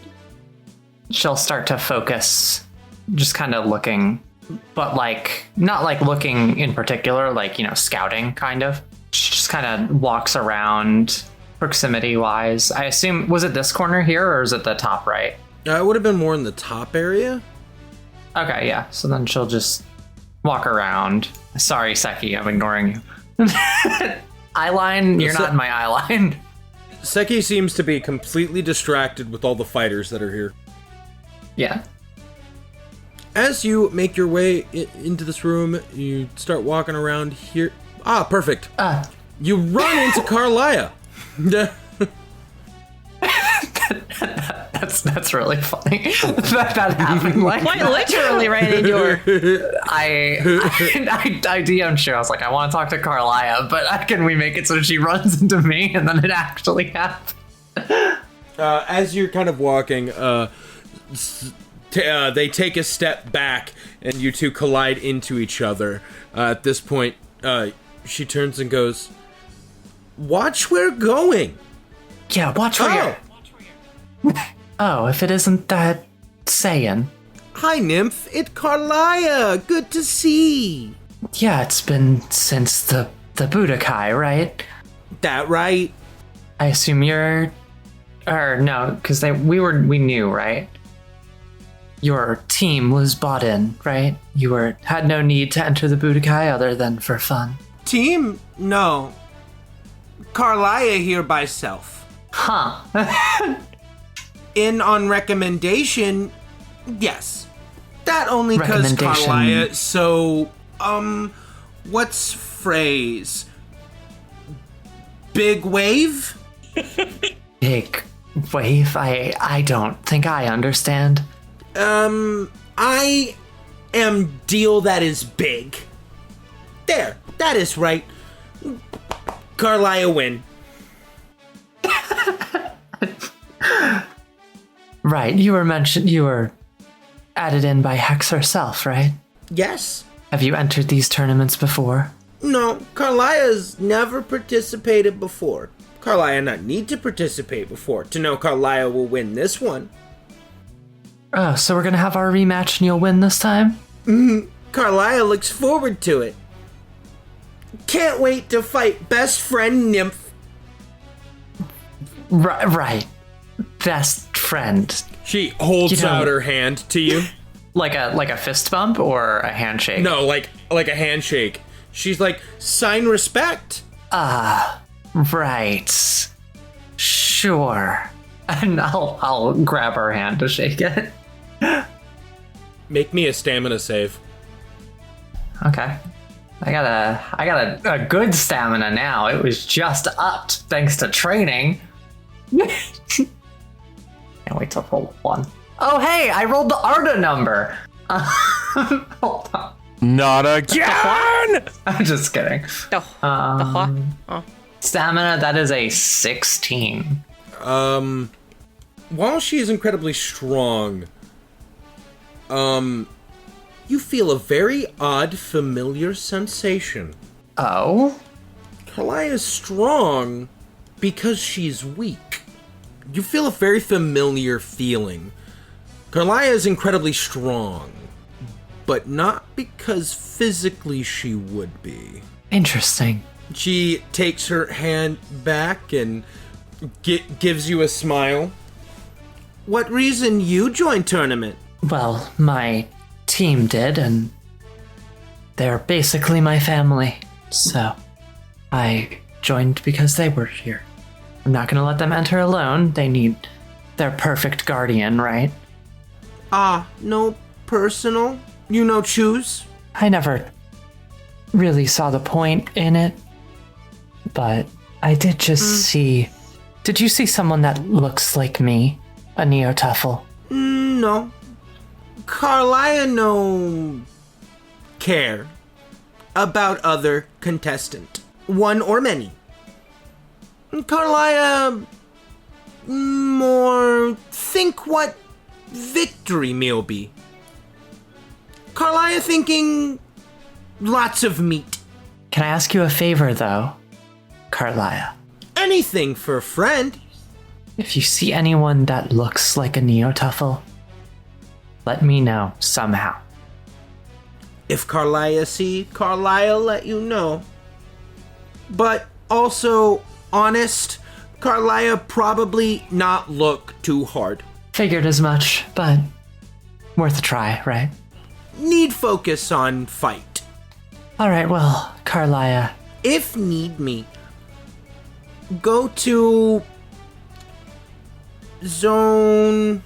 she'll start to focus, just kind of looking, but like, not like looking in particular, like, you know, scouting kind of. She just kind of walks around proximity wise. I assume, was it this corner here or is it the top right? It would have been more in the top area. Okay, yeah. So then she'll just walk around. Sorry, Seki, I'm ignoring you. Eyeline, you're not in my eyeline. Seki seems to be completely distracted with all the fighters that are here. Yeah. As you make your way into this room, you start walking around here. Ah, perfect. You run into Carlia. That's really funny. that happened like Quite literally ran into her. I DM'd her. I was like, I want to talk to Carlia, but can we make it so she runs into me? And then it actually happened. As you're kind of walking, they take a step back, and you two collide into each other. At this point, she turns and goes, "Watch where going." Yeah, watch where you're... Oh, if it isn't that Saiyan. Hi, Nymph. It's Carlia. Good to see. Yeah, it's been since the Budokai, right? That right? I assume you're... Or no, because we knew, right? Your team was bought in, right? You had no need to enter the Budokai other than for fun. Team? No. Carlia here by self. Huh. In on recommendation, yes. That only because Carlia, so, what's phrase? Big wave? Big wave? I don't think I understand. I am deal that is big. There, that is right. Carlia win. Right, you were added in by Hex herself, right? Yes. Have you entered these tournaments before? No, Carlia's never participated before. Carlia not need to participate before to know Carlia will win this one. Oh, so we're gonna have our rematch and you'll win this time? Carlia looks forward to it. Can't wait to fight best friend Nymph. Right. Best friend. She holds out her hand to you. Like a fist bump or a handshake? No, like a handshake. She's like, sign respect. Right. Sure. And I'll grab her hand to shake it. Make me a stamina save. Okay. I got a good stamina now. It was just upped thanks to training. Can't wait to roll one. Oh hey, I rolled the Arda number. Hold on. Not again! I'm just kidding. The what? Oh. Stamina, that is a 16. While she is incredibly strong, you feel a very odd, familiar sensation. Oh? Carlia is strong because she's weak. You feel a very familiar feeling. Carlia is incredibly strong, but not because physically she would be. Interesting. She takes her hand back and gives you a smile. What reason you joined tournament? Well, my team did, and they're basically my family. So I joined because they were here. I'm not gonna let them enter alone. They need their perfect guardian, right? No personal? You no choose? I never really saw the point in it, but I did just see... Did you see someone that looks like me? A Neo-Tuffle? No. Carlia no care about other contestant. One or many. Carlia more think what victory meal be. Carlia thinking lots of meat. Can I ask you a favor, though, Carlia? Anything for a friend. If you see anyone that looks like a Neo-Tuffle, let me know somehow. If Carlia see, Carlia let you know. But also, honest, Carlia probably not look too hard. Figured as much, but worth a try, right? Need focus on fight. Alright, well, Carlia, If need me, go to zone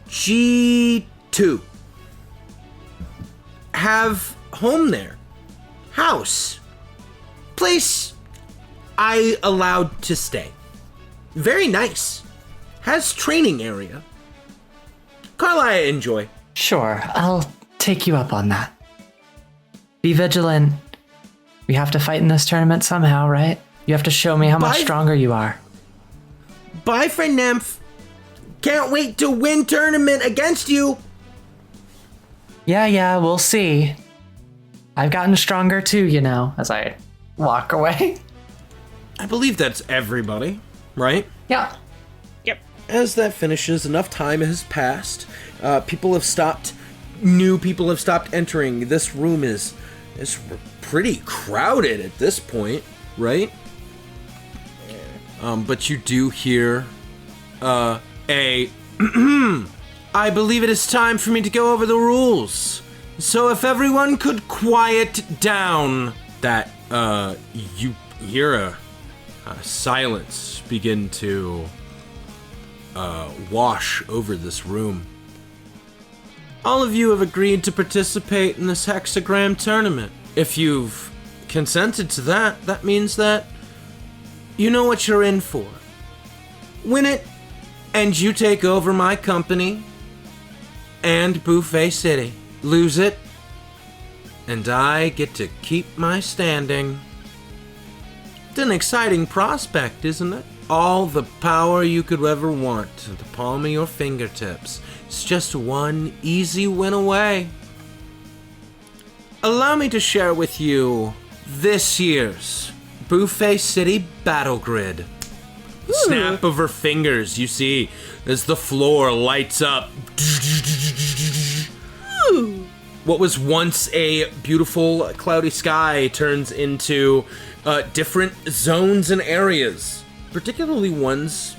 G2. Have home there. House. Place I allowed to stay. Very nice. Has training area. Carlia enjoy. sure, I'll take you up on that. Be vigilant. We have to fight in this tournament somehow, right? You have to show me how much Bye. stronger you are. Bye for Nymph. Can't wait to win tournament against you. Yeah, we'll see. I've gotten stronger too, you know, as I walk away. I believe that's everybody, right? Yeah. As that finishes, enough time has passed. People have stopped. New people have stopped entering. This room is pretty crowded at this point, right? But you do hear I believe it is time for me to go over the rules. So if everyone could quiet down, that you hear a silence begin to wash over this room. All of you have agreed to participate in this hexagram tournament. If you've consented to that, that means that you know what you're in for. Win it, and you take over my company and Buffet City. Lose it, and I get to keep my standing. It's an exciting prospect, isn't it? All the power you could ever want at the palm of your fingertips. It's just one easy win away. Allow me to share with you this year's Buffet City Battle Grid. Snap of her fingers, you see, as the floor lights up. What was once a beautiful cloudy sky turns into different zones and areas. Particularly ones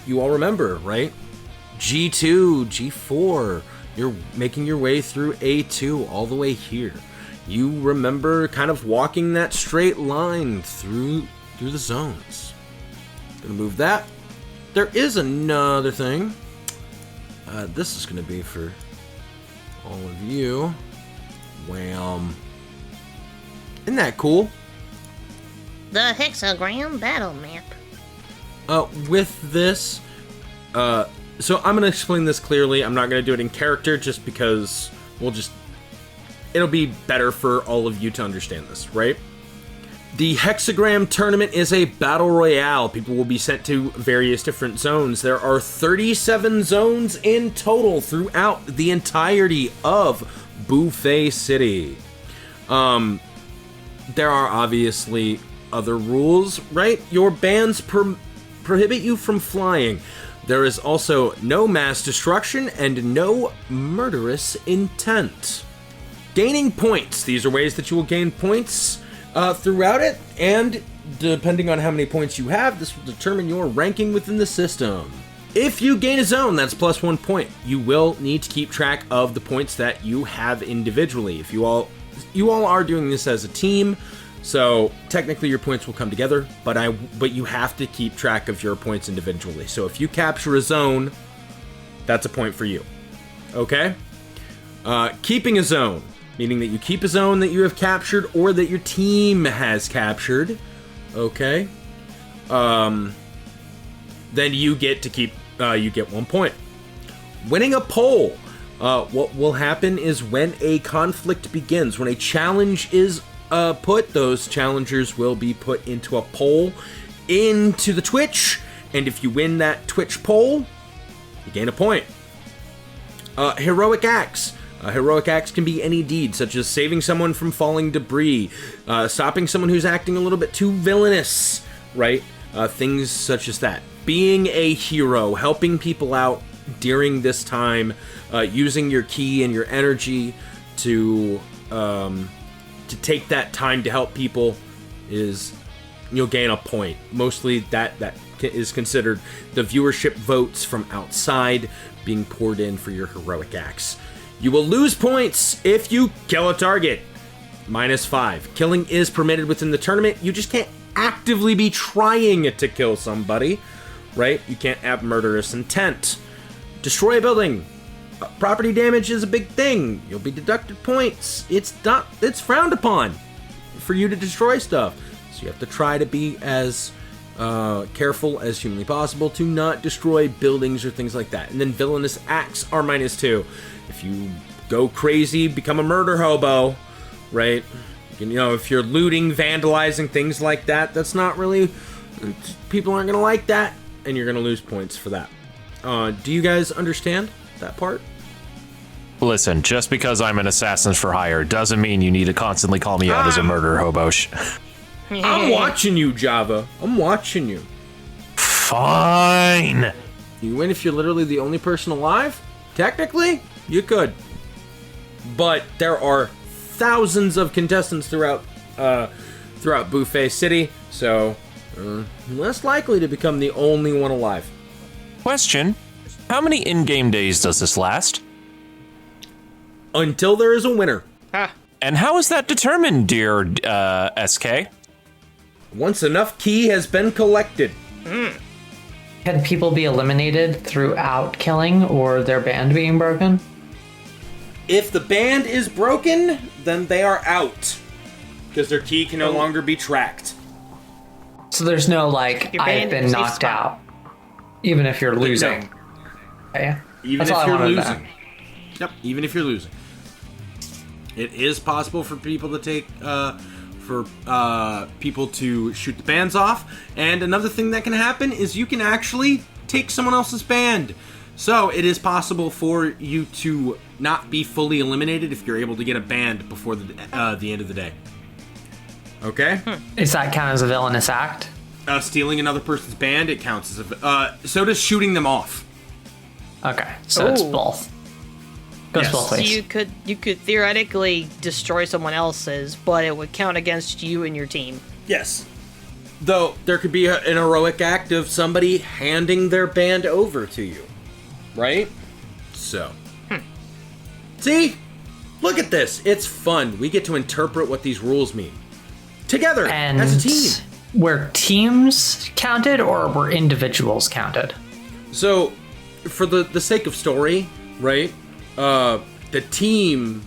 you all remember, right? G2, G4, you're making your way through A2 all the way here. You remember kind of walking that straight line through the zones. Gonna move that. There is another thing. This is gonna be for all of you. Wham. Isn't that cool? The hexagram battle map. With this, so I'm gonna explain this clearly. I'm not gonna do it in character just because it'll be better for all of you to understand this, right? The hexagram tournament is a battle royale. People will be sent to various different zones. There are 37 zones in total throughout the entirety of Buffet City. There are obviously other rules, right? Your bans prohibit you from flying. There is also no mass destruction and no murderous intent. Gaining points. These are ways that you will gain points. throughout it, and depending on how many points you have, this will determine your ranking within the system. If you gain a zone, that's plus 1 point. You will need to keep track of the points that you have individually. If you all are doing this as a team, so technically your points will come together, but you have to keep track of your points individually. So if you capture a zone, that's a point for you. Okay? Keeping a zone, meaning that you keep a zone that you have captured or that your team has captured. Okay? Then you get to keep, you get 1 point. Winning a poll. What will happen is when a conflict begins, when a challenge is put, those challengers will be put into a poll into the Twitch, and if you win that Twitch poll, you gain a point. Heroic acts. Heroic acts can be any deed, such as saving someone from falling debris, stopping someone who's acting a little bit too villainous, right? Things such as that. Being a hero, helping people out during this time, using your ki and your energy to take that time to help people you'll gain a point. Mostly that is considered the viewership votes from outside being poured in for your heroic acts. You will lose points if you kill a target. -5. Killing is permitted within the tournament. You just can't actively be trying to kill somebody, right? You can't have murderous intent. Destroy a building. Property damage is a big thing. You'll be deducted points. It's frowned upon for you to destroy stuff. So you have to try to be as careful as humanly possible to not destroy buildings or things like that. And then villainous acts are -2. If you go crazy, become a murder hobo, right? If you're looting, vandalizing, things like that, that's not really... People aren't going to like that, and you're going to lose points for that. Do you guys understand that part? Listen, just because I'm an assassin for hire doesn't mean you need to constantly call me out as a murder hobo. I'm watching you, Java. I'm watching you. Fine. You win if you're literally the only person alive? Technically, you could. But there are thousands of contestants throughout Buffet City, so less likely to become the only one alive. Question: how many in-game days does this last? Until there is a winner. And how is that determined, dear SK? Once enough ki has been collected. Can people be eliminated throughout killing or their band being broken? If the band is broken, then they are out. Because their ki can no longer be tracked. So there's no, like, Your I've band been safe knocked spot. out. Even if you're losing. Okay. Even That's if all I you're wanted to losing. know. Yep, even if you're losing. It is possible for people to take, people to shoot the bands off. And another thing that can happen is you can actually take someone else's band. So it is possible for you to not be fully eliminated if you're able to get a band before the end of the day. Okay? Does that count as a villainous act? Stealing another person's band, it counts as so does shooting them off. Okay, so it's both. Goes Yes. both So ways. you could theoretically destroy someone else's, but it would count against you and your team. Yes. Though there could be an heroic act of somebody handing their band over to you. Right? So. See? Look at this. It's fun. We get to interpret what these rules mean. Together, And as a team. were teams counted or were individuals counted? So, for the sake of story, right? The team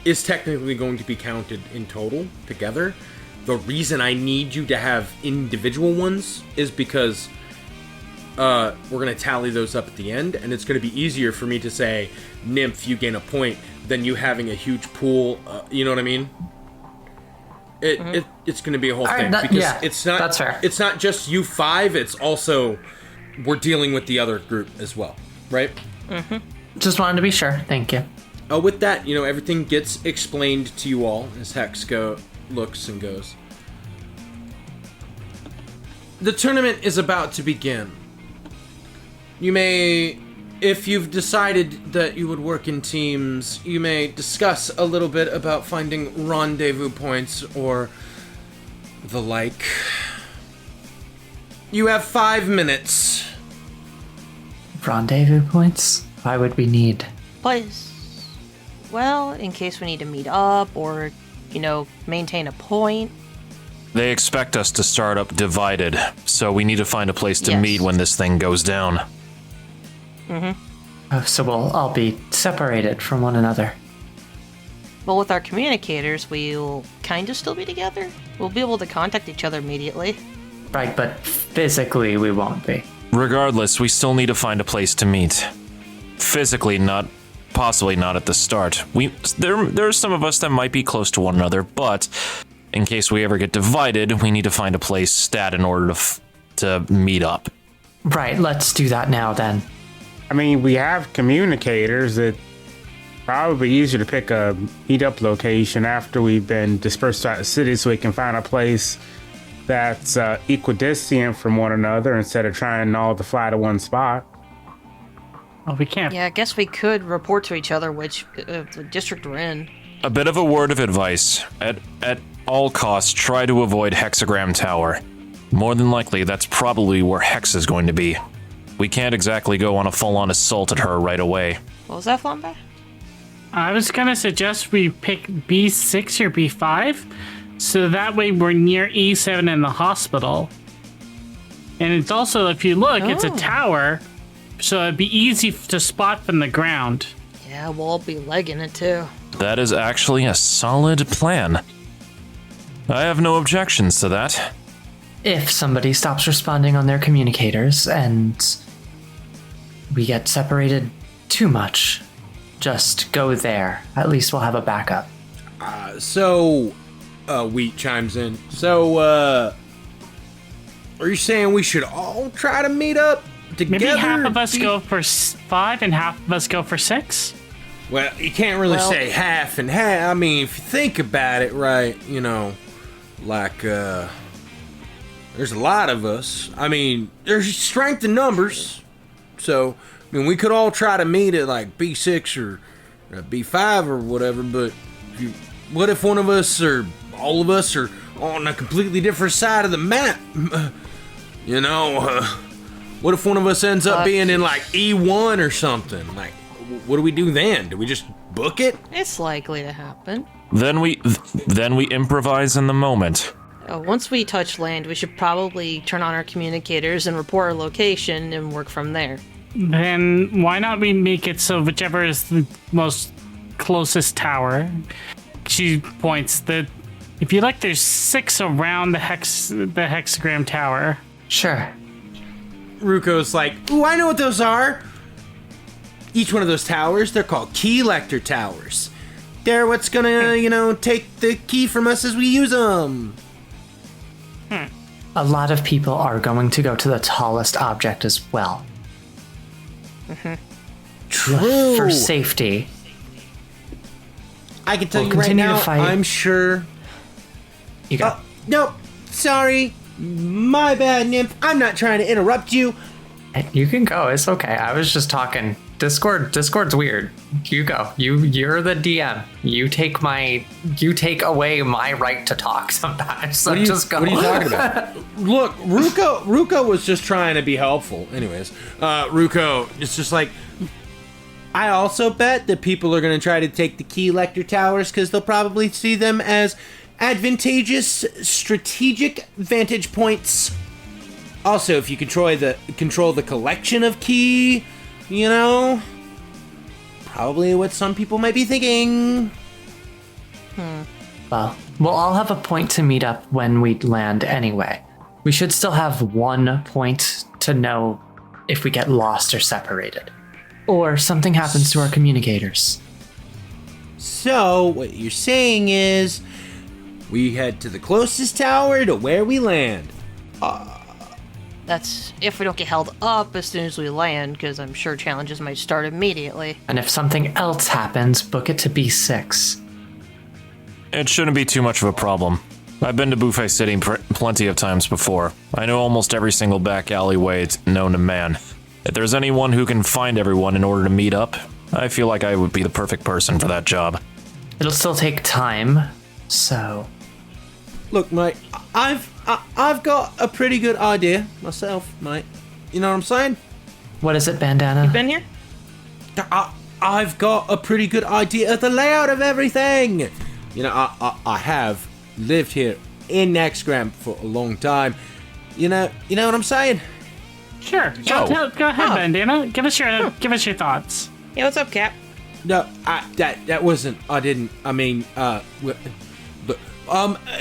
is technically going to be counted in total together. The reason I need you to have individual ones is because we're going to tally those up at the end, and it's going to be easier for me to say, Nymph, you gain a point, than you having a huge pool. You know what I mean? It's going to be a whole thing because it's not. that's fair. It's not just you 5. It's also we're dealing with the other group as well, right? Just wanted to be sure. Thank you. With that, everything gets explained to you all as Hex looks and goes. The tournament is about to begin. You may, if you've decided that you would work in teams, you may discuss a little bit about finding rendezvous points or the like. You have 5 minutes. Rendezvous points? Why would we need? Place. Well, in case we need to meet up or, maintain a point. They expect us to start up divided, so we need to find a place to Yes. meet when this thing goes down. Oh, so we'll all be separated from one another. Well, with our communicators, we'll kind of still be together. We'll be able to contact each other immediately. Right, but physically we won't be. Regardless, we still need to find a place to meet. Physically, possibly not at the start. There are some of us that might be close to one another, but in case we ever get divided, we need to find a place stat in order to meet up. Right, let's do that now then. I mean, we have communicators. It's probably easier to pick a meetup location after we've been dispersed throughout the city so we can find a place that's equidistant from one another instead of trying all to fly to one spot. Oh, we can't. Yeah, I guess we could report to each other which district we're in. A bit of a word of advice. At all costs, try to avoid Hexagram Tower. More than likely, that's probably where Hex is going to be. We can't exactly go on a full-on assault at her right away. What was that, Flambe? I was gonna suggest we pick B6 or B5, so that way we're near E7 in the hospital. And it's also, if you look, it's a tower, so it'd be easy to spot from the ground. Yeah, we'll all be legging it too. That is actually a solid plan. I have no objections to that. If somebody stops responding on their communicators and we get separated too much, just go there. At least we'll have a backup. So, Wheat chimes in. So, are you saying we should all try to meet up together? Maybe half of us go for 5 and half of us go for 6? Well, you can't really say half and half. I mean, if you think about it, right, there's a lot of us. I mean, there's strength in numbers. So, we could all try to meet at like B6 or B5 or whatever, but what if one of us or all of us are on a completely different side of the map? What if one of us ends up being in like E1 or something? Like, what do we do then? Do we just book it? It's likely to happen. Then we improvise in the moment. Once we touch land, we should probably turn on our communicators and report our location and work from there. Then why not we make it so whichever is the most closest tower, she points that if you like, there's 6 around the hexagram tower. Sure. Ruko's like, ooh, I know what those are. Each one of those towers, they're called key lector towers. They're what's gonna, take the key from us as we use them. A lot of people are going to go to the tallest object as well. True. For safety. I can tell We'll you right continue to now, fight. I'm sure. You go. Nope. Sorry. My bad, Nymph. I'm not trying to interrupt you. You can go. It's okay. I was just talking. Discord's weird. You go. You're the DM. You take away my right to talk sometimes. So just go. What are you talking about? Look, Ruko was just trying to be helpful. Anyways, Ruko, it's just like, I also bet that people are going to try to take the key lector towers because they'll probably see them as advantageous strategic vantage points. Also, if you control the collection of key, probably what some people might be thinking. Well, we'll all have a point to meet up when we land anyway. We should still have one point to know if we get lost or separated. Or something happens to our communicators. So, what you're saying is, we head to the closest tower to where we land. That's if we don't get held up as soon as we land, because I'm sure challenges might start immediately. And if something else happens, book it to B6. It shouldn't be too much of a problem. I've been to Buffet City plenty of times before. I know almost every single back alleyway known to man. If there's anyone who can find everyone in order to meet up, I feel like I would be the perfect person for that job. It'll still take time, so... Look, I've got a pretty good idea myself, mate. You know what I'm saying? What is it, Bandana? Been here? I've got a pretty good idea of the layout of everything. You know, I have lived here in Nextgram for a long time. You know what I'm saying? Sure. Go ahead, Bandana. Give us your thoughts. Yeah, what's up, Cap? No, that wasn't. I didn't. I mean,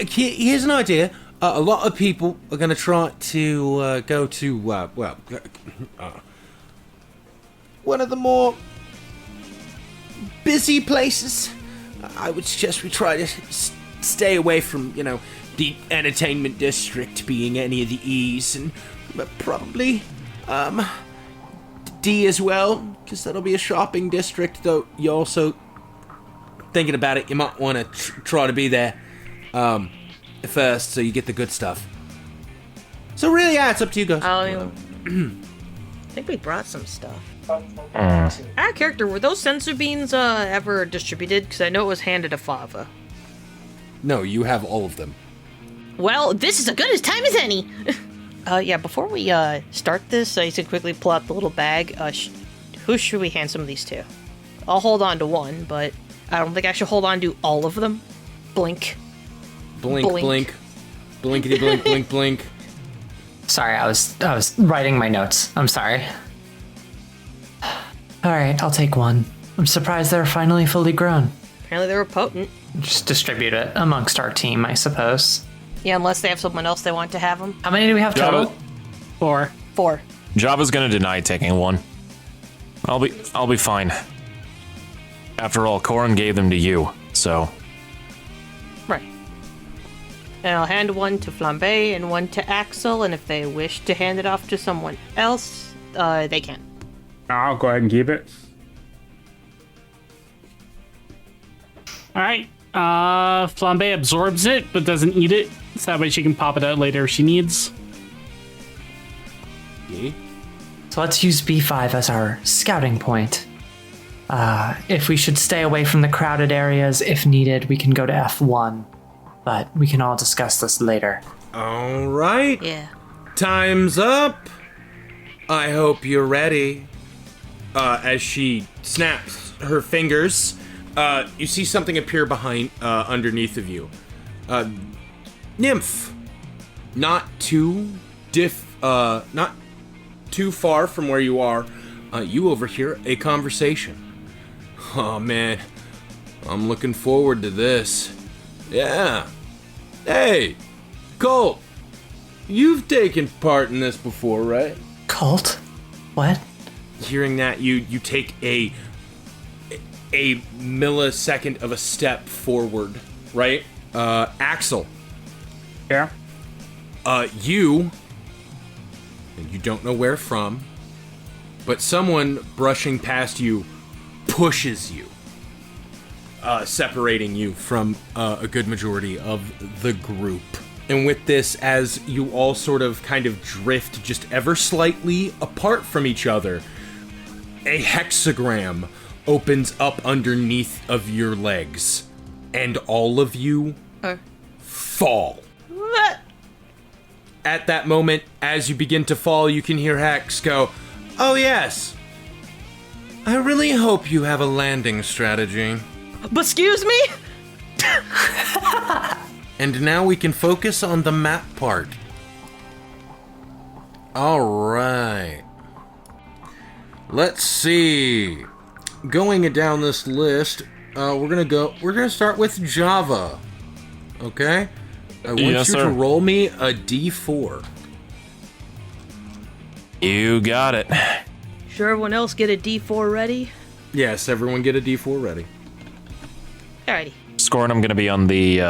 here's an idea. A lot of people are gonna try to go to one of the more busy places. I would suggest we try to stay away from, the entertainment district being any of the E's, and probably D as well, because that'll be a shopping district. Though you also, thinking about it, you might want to try to be there first, so you get the good stuff. So really, yeah, it's up to you guys. I think we brought some stuff. Out of character, were those sensor beans ever distributed? Because I know it was handed to Fava. No, you have all of them. Well, this is as good as time as any. Yeah, before we start this, you should quickly pull out the little bag. Who should we hand some of these to? I'll hold on to one, but I don't think I should hold on to all of them. Blink. Blink, blink. Blinkety blink, blink, blink. Sorry, I was writing my notes. I'm sorry. All right, I'll take one. I'm surprised they're finally fully grown. Apparently they were potent. Just distribute it amongst our team, I suppose. Yeah, unless they have someone else they want to have them. How many do we have total? 4. 4. Java's gonna deny taking one. I'll be fine. After all, Corin gave them to you, so. Right. And I'll hand one to Flambe and one to Axel, and if they wish to hand it off to someone else, they can. I'll go ahead and keep it. All right. Flambe absorbs it, but doesn't eat it, so that way she can pop it out later if she needs. Yeah. So let's use B5 as our scouting point. If we should stay away from the crowded areas, if needed, we can go to F1. But we can all discuss this later. All right. Yeah. Time's up. I hope you're ready. As she snaps her fingers, you see something appear behind, underneath of you. Nymph. Not too far from where you are, you overhear a conversation. Oh man, I'm looking forward to this. Yeah. Hey, Colt, you've taken part in this before, right? Colt? What? Hearing that, you take a millisecond of a step forward, right? Axel. Yeah. You, and you don't know where from, but someone brushing past you pushes you, separating you from a good majority of the group. And with this, as you all sort of kind of drift just ever slightly apart from each other, a hexagram opens up underneath of your legs, and all of you fall. What? At that moment, as you begin to fall, you can hear Hex go, "Oh yes, I really hope you have a landing strategy." But excuse me? And now we can focus on the map part. All right. Let's see. Going down this list, we're gonna start with Java. Okay? I want Yes, you sir. to roll me a D4. You got it. Sure, everyone else get a D4 ready? Yes, everyone get a D4 ready. Alrighty. Scoring, I'm gonna be on the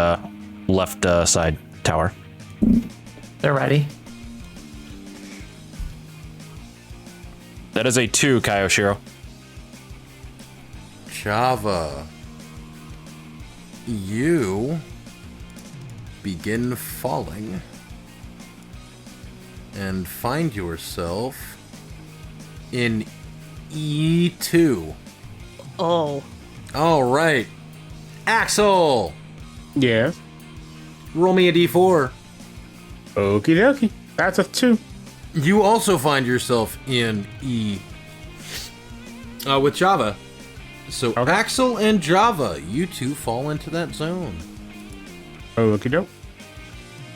left side tower. They're ready. That is a 2, Kayoshiro. Java. You begin falling and find yourself in E2. Oh. All right. Axel, Yeah. roll me a D4. Okie dokie. That's a 2. You also find yourself in E with Java. So Okay. Axel and Java, you two fall into that zone. Okie doke.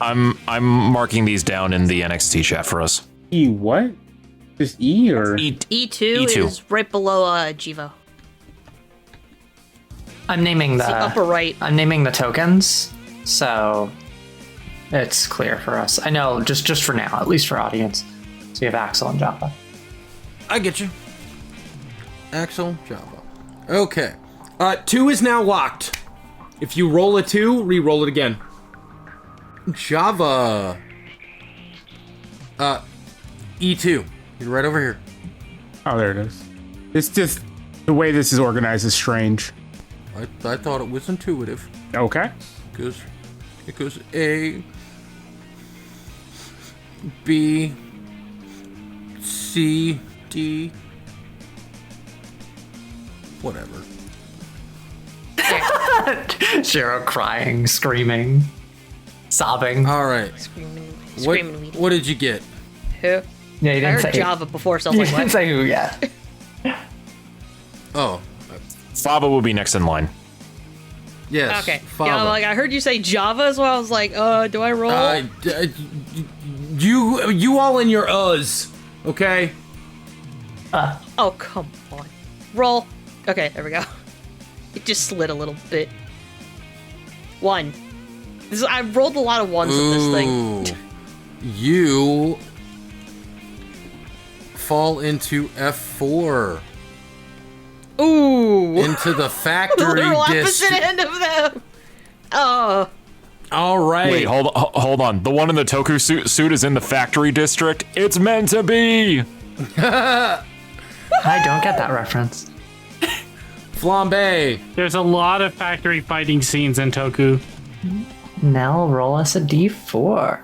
I'm marking these down in the NXT chat for us. E what? Just E or? E2, E2. is right below Jivo. I'm naming It's the upper right. I'm naming the tokens, so it's clear for us. I know, just for now, at least for audience. So you have Axel and Java. I get you. Axel, Java. Okay. 2 is now locked. If you roll a 2, re-roll it again. Java. E2. You're right over here. Oh, there it is. It's just the way this is organized is strange. I thought it was intuitive. Okay. Because it goes A, B, C, D, whatever. Shiro crying, screaming, sobbing. All right. Screaming weedy. What did you get? Who? Yeah, you I didn't heard say Java before, so I You was like, didn't what? say who yet. Oh, Fava will be next in line. yes. Okay. Fava. Yeah, like I heard you say Java as well. I was like, do I roll? You all in your okay? Oh, come on. Roll. Okay, there we go. It just slid a little bit. 1. I rolled a lot of ones with this thing. Ooh. You fall into F4. Ooh. Into the The factory literal opposite district. end of them. Oh. All right. Wait, hold on. The one in the Toku suit is in the factory district. It's meant to be. I don't get that reference. Flambe. There's a lot of factory fighting scenes in Toku. Now roll us a d4. All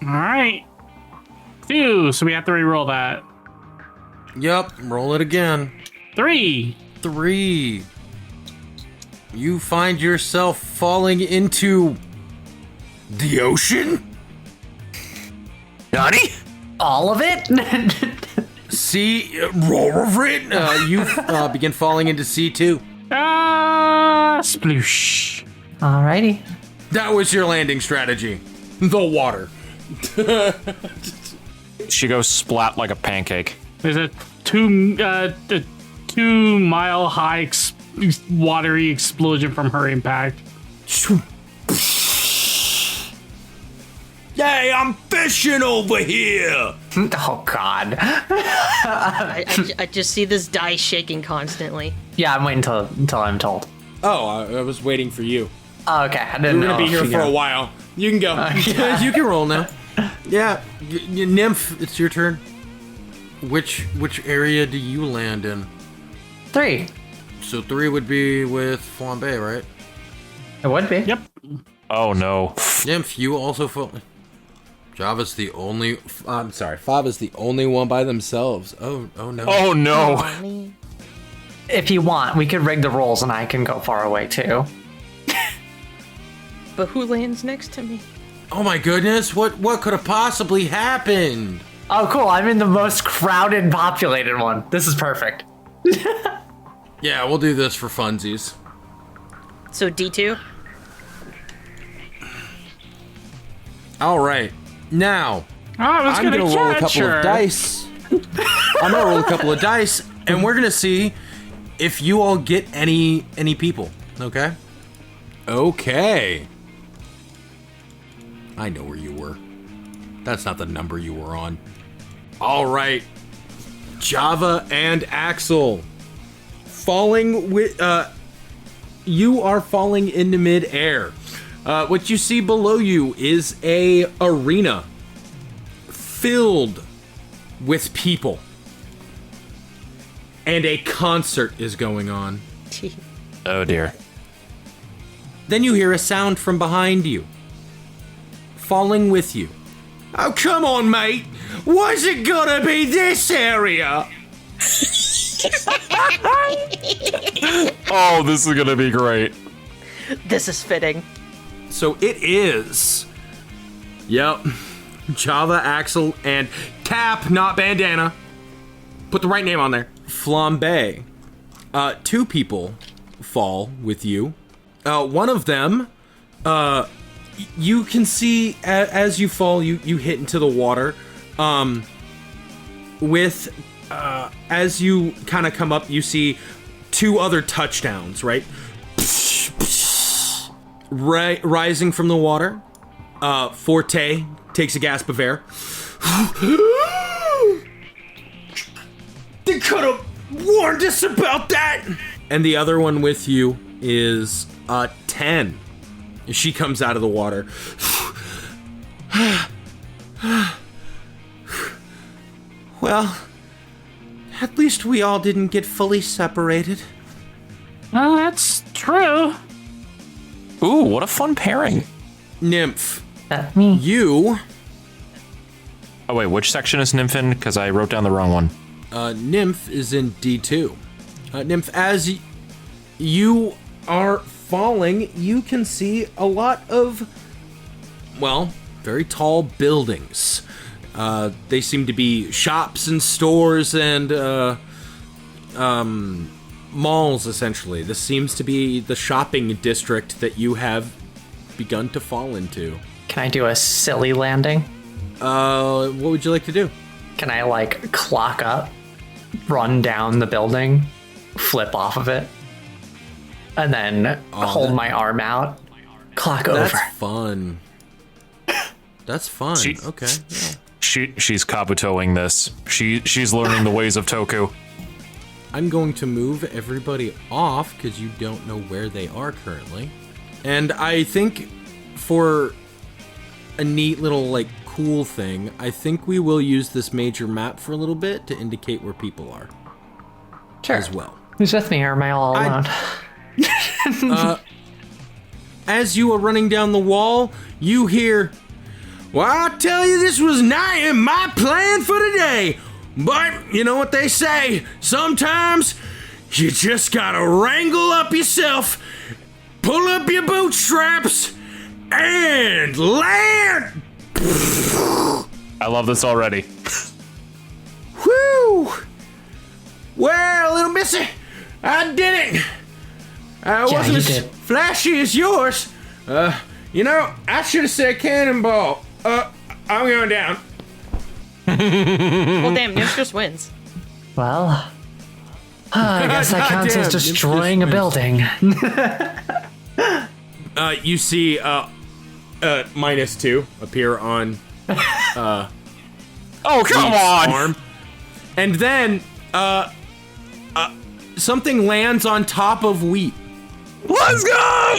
right. 2, so we have to re-roll that. Yep. Roll it again. 3. 3. You find yourself falling into the ocean? Nani? All of it? See, roll over it. You begin falling into C2. Sploosh. Alrighty. That was your landing strategy. The water. She goes splat like a pancake. There's a 2-mile high watery explosion from her impact. Hey, I'm fishing over here. Oh god. I just see this die shaking constantly. Yeah, I'm waiting until I'm told. Oh, I was waiting for you. Oh, okay, I didn't We're know. gonna be here if for you- a while. You can go. You can roll now. Yeah, Nymph, it's your turn. Which area do you land in? 3. So 3 would be with Flambe, right? It would be. Yep. Oh no. Nymph, you also fall. Java's the only. I'm sorry, Fava's the only one by themselves. Oh no. Oh no. If you want, we could rig the rolls and I can go far away too. But who lands next to me? Oh my goodness! What could have possibly happened? Oh, cool. I'm in the most crowded, populated one. This is perfect. Yeah, we'll do this for funsies. So D2? All right, now I was I'm gonna gonna roll a catch couple her. of dice. I'm gonna roll a couple of dice, and we're gonna see if you all get any people. Okay. Okay. I know where you were. That's not the number you were on. All right. Java and Axel. Falling with you are falling into midair. What you see below you is a arena filled with people. And a concert is going on. Oh dear. Then you hear a sound from behind you. Falling with you. Oh, come on, mate. Why's it gotta be this area? Oh, this is gonna be great. This is fitting. So it is. Yep. Java, Axel, and Cap, not Bandana. Put the right name on there. Flambe. 2 people fall with you. One of them, you can see as you fall, you hit into the water. As you kind of come up, you see 2 other touchdowns, right? Rising from the water. Forte takes a gasp of air. They could have warned us about that! And the other one with you is 10. She comes out of the water. Well, at least we all didn't get fully separated. Well, that's true. Ooh, what a fun pairing. Nymph, That me. you... Oh, wait, which section is Nymph in? Because I wrote down the wrong one. Nymph is in D2. Nymph, as you are falling, you can see a lot of, well, very tall buildings. They seem to be shops and stores and malls, essentially. This seems to be the shopping district that you have begun to fall into. Can I do a silly landing? What would you like to do? Can I, like, clock up, run down the building, flip off of it, and then hold my arm out, clock That's over? fun. That's fun. Okay. Yeah. She's Kabutoing this. She's learning the ways of Toku. I'm going to move everybody off because you don't know where they are currently. And I think for a neat little, like, cool thing, I think we will use this major map for a little bit to indicate where people are. Sure. As well. Who's with me, or am I all alone? As you are running down the wall, you hear, well, I tell you, this was not in my plan for today. But you know what they say, sometimes you just gotta wrangle up yourself, pull up your bootstraps, and land! I love this already. Whew! Well, little missy, I did it! I wasn't you as did. flashy as yours. You know, I should have said cannonball. I'm going down. Well, damn, Nymph just wins. Well, I guess that counts as Goddamn, destroying a building. You see, -2 appear on, Oh, come Wheat's on! arm. And then, something lands on top of Wheat. Let's go!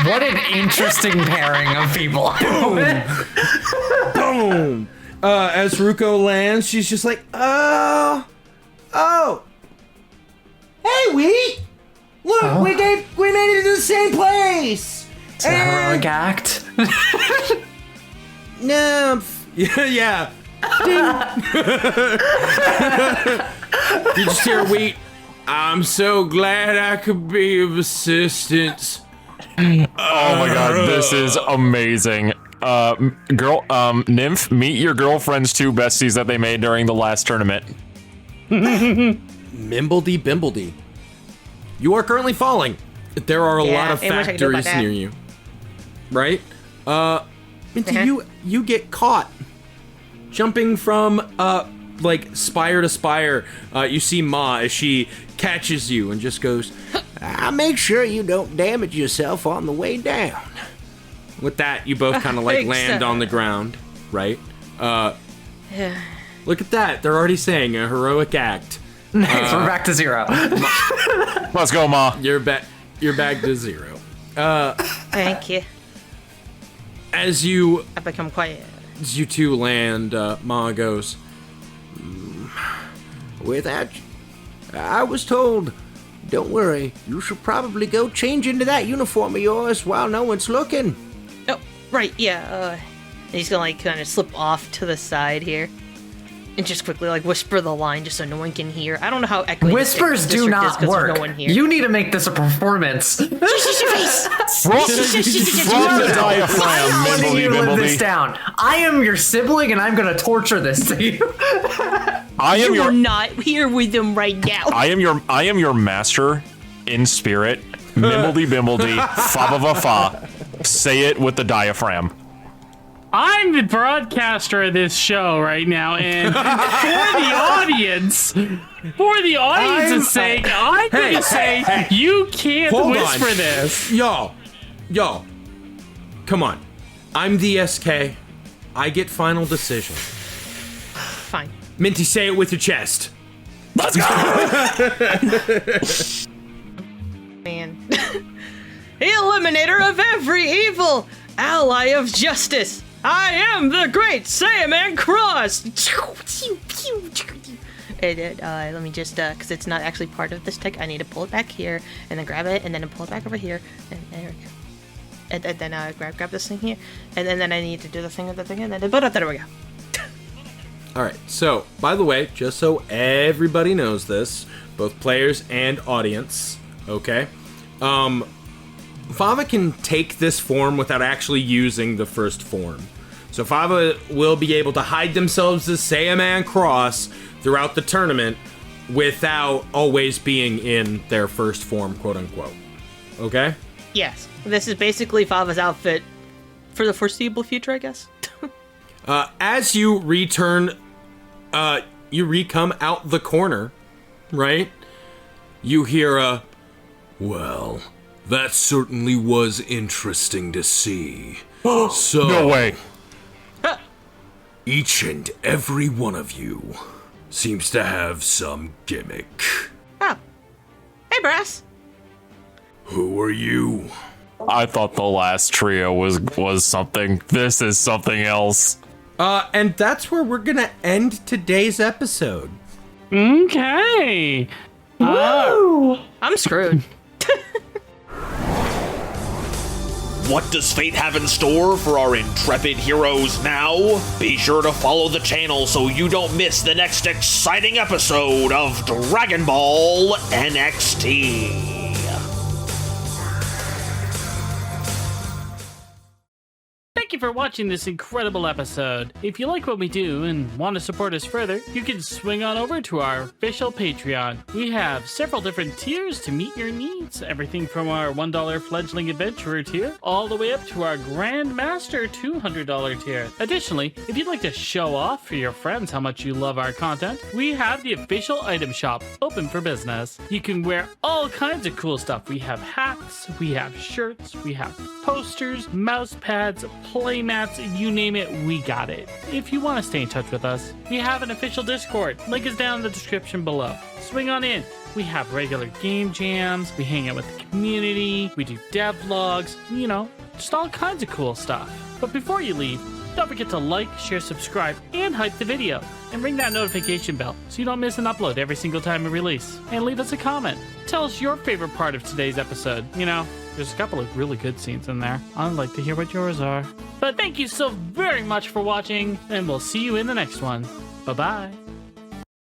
What an interesting pairing of people. Boom! As Ruko lands, she's just like, oh. Hey, Wheat! Look, we made it to the same place! It's a heroic act. No. Yeah. You just hear Wheat. I'm so glad I could be of assistance. Oh my god, this is amazing. Nymph, meet your girlfriend's 2 besties that they made during the last tournament. Mimbledy Bimbledy. You are currently falling. There are a lot of ain't much I can do about factories that. near you. Right? Minty, you get caught. Jumping from, like, spire to spire. You see Ma as she catches you and just goes, I'll make sure you don't damage yourself on the way down. with that, you both kind of, like, Thanks, land on the ground. Right? Look at that. They're already saying a heroic act. Nice, we're back to 0. Let's go, Ma. You're back to 0. Thank you. As you I've become quiet. As you 2 land, Ma goes, Without you, I was told, don't worry, you should probably go change into that uniform of yours while no one's looking. Oh, right, yeah. He's gonna, like, kind of slip off to the side here. and just quickly like whisper the line just so no one can hear. I don't know how echoey Whispers this do district not is 'cause there's work. No one here. You need to make this a performance. From the diaphragm, I'm letting Mimbledy you live this Bimbledy. down. I am your sibling, and I'm gonna torture this to you. I am You are your not here with them right now. I am your master in spirit. Mimbledy Bimbledy, fa va va fa. Say it with the diaphragm. I'm the broadcaster of this show right now, and for the audience's sake, I'm gonna say you can't Hold whisper on. this. Yo, come on. I'm the SK. I get final decision. Fine. Minty, say it with your chest. Let's go. Man. The eliminator of every evil, ally of justice. I am the great Saiyaman Cross. And, let me just, because it's not actually part of this tech, I need to pull it back here, and then grab it, and then pull it back over here, and there we go. And then grab this thing here, and then I need to do the thing with the thing, and then there we go. All right. So, by the way, just so everybody knows this, both players and audience, okay? Fava can take this form without actually using the first form. So Fava will be able to hide themselves as Saiyaman Cross throughout the tournament without always being in their first form, quote unquote. Okay? Yes, this is basically Fava's outfit for the foreseeable future, I guess. As you return, you come out the corner, right? You hear a, well, that certainly was interesting to see. So, No way. each and every one of you seems to have some gimmick. Oh. Hey, Brass. Who are you? I thought the last trio was something. This is something else. And that's where we're gonna end today's episode. Okay. I'm screwed. What does fate have in store for our intrepid heroes now? Be sure to follow the channel so you don't miss the next exciting episode of Dragon Ball NXT. Thank you for watching this incredible episode. If you like what we do and want to support us further, you can swing on over to our official Patreon. We have several different tiers to meet your needs. Everything from our $1 fledgling adventurer tier all the way up to our Grandmaster $200 tier. Additionally, if you'd like to show off for your friends how much you love our content, we have the official item shop open for business. You can wear all kinds of cool stuff. We have hats, we have shirts, we have posters, mouse pads, play mats, you name it, we got it. If you want to stay in touch with us, we have an official Discord. Link is down in the description below. Swing on in. We have regular game jams, we hang out with the community, we do devlogs, just all kinds of cool stuff. But before you leave, don't forget to like, share, subscribe, and hype the video. And ring that notification bell so you don't miss an upload every single time we release. And leave us a comment. Tell us your favorite part of today's episode. There's a couple of really good scenes in there. I'd like to hear what yours are. But thank you so very much for watching, and we'll see you in the next one. Bye-bye.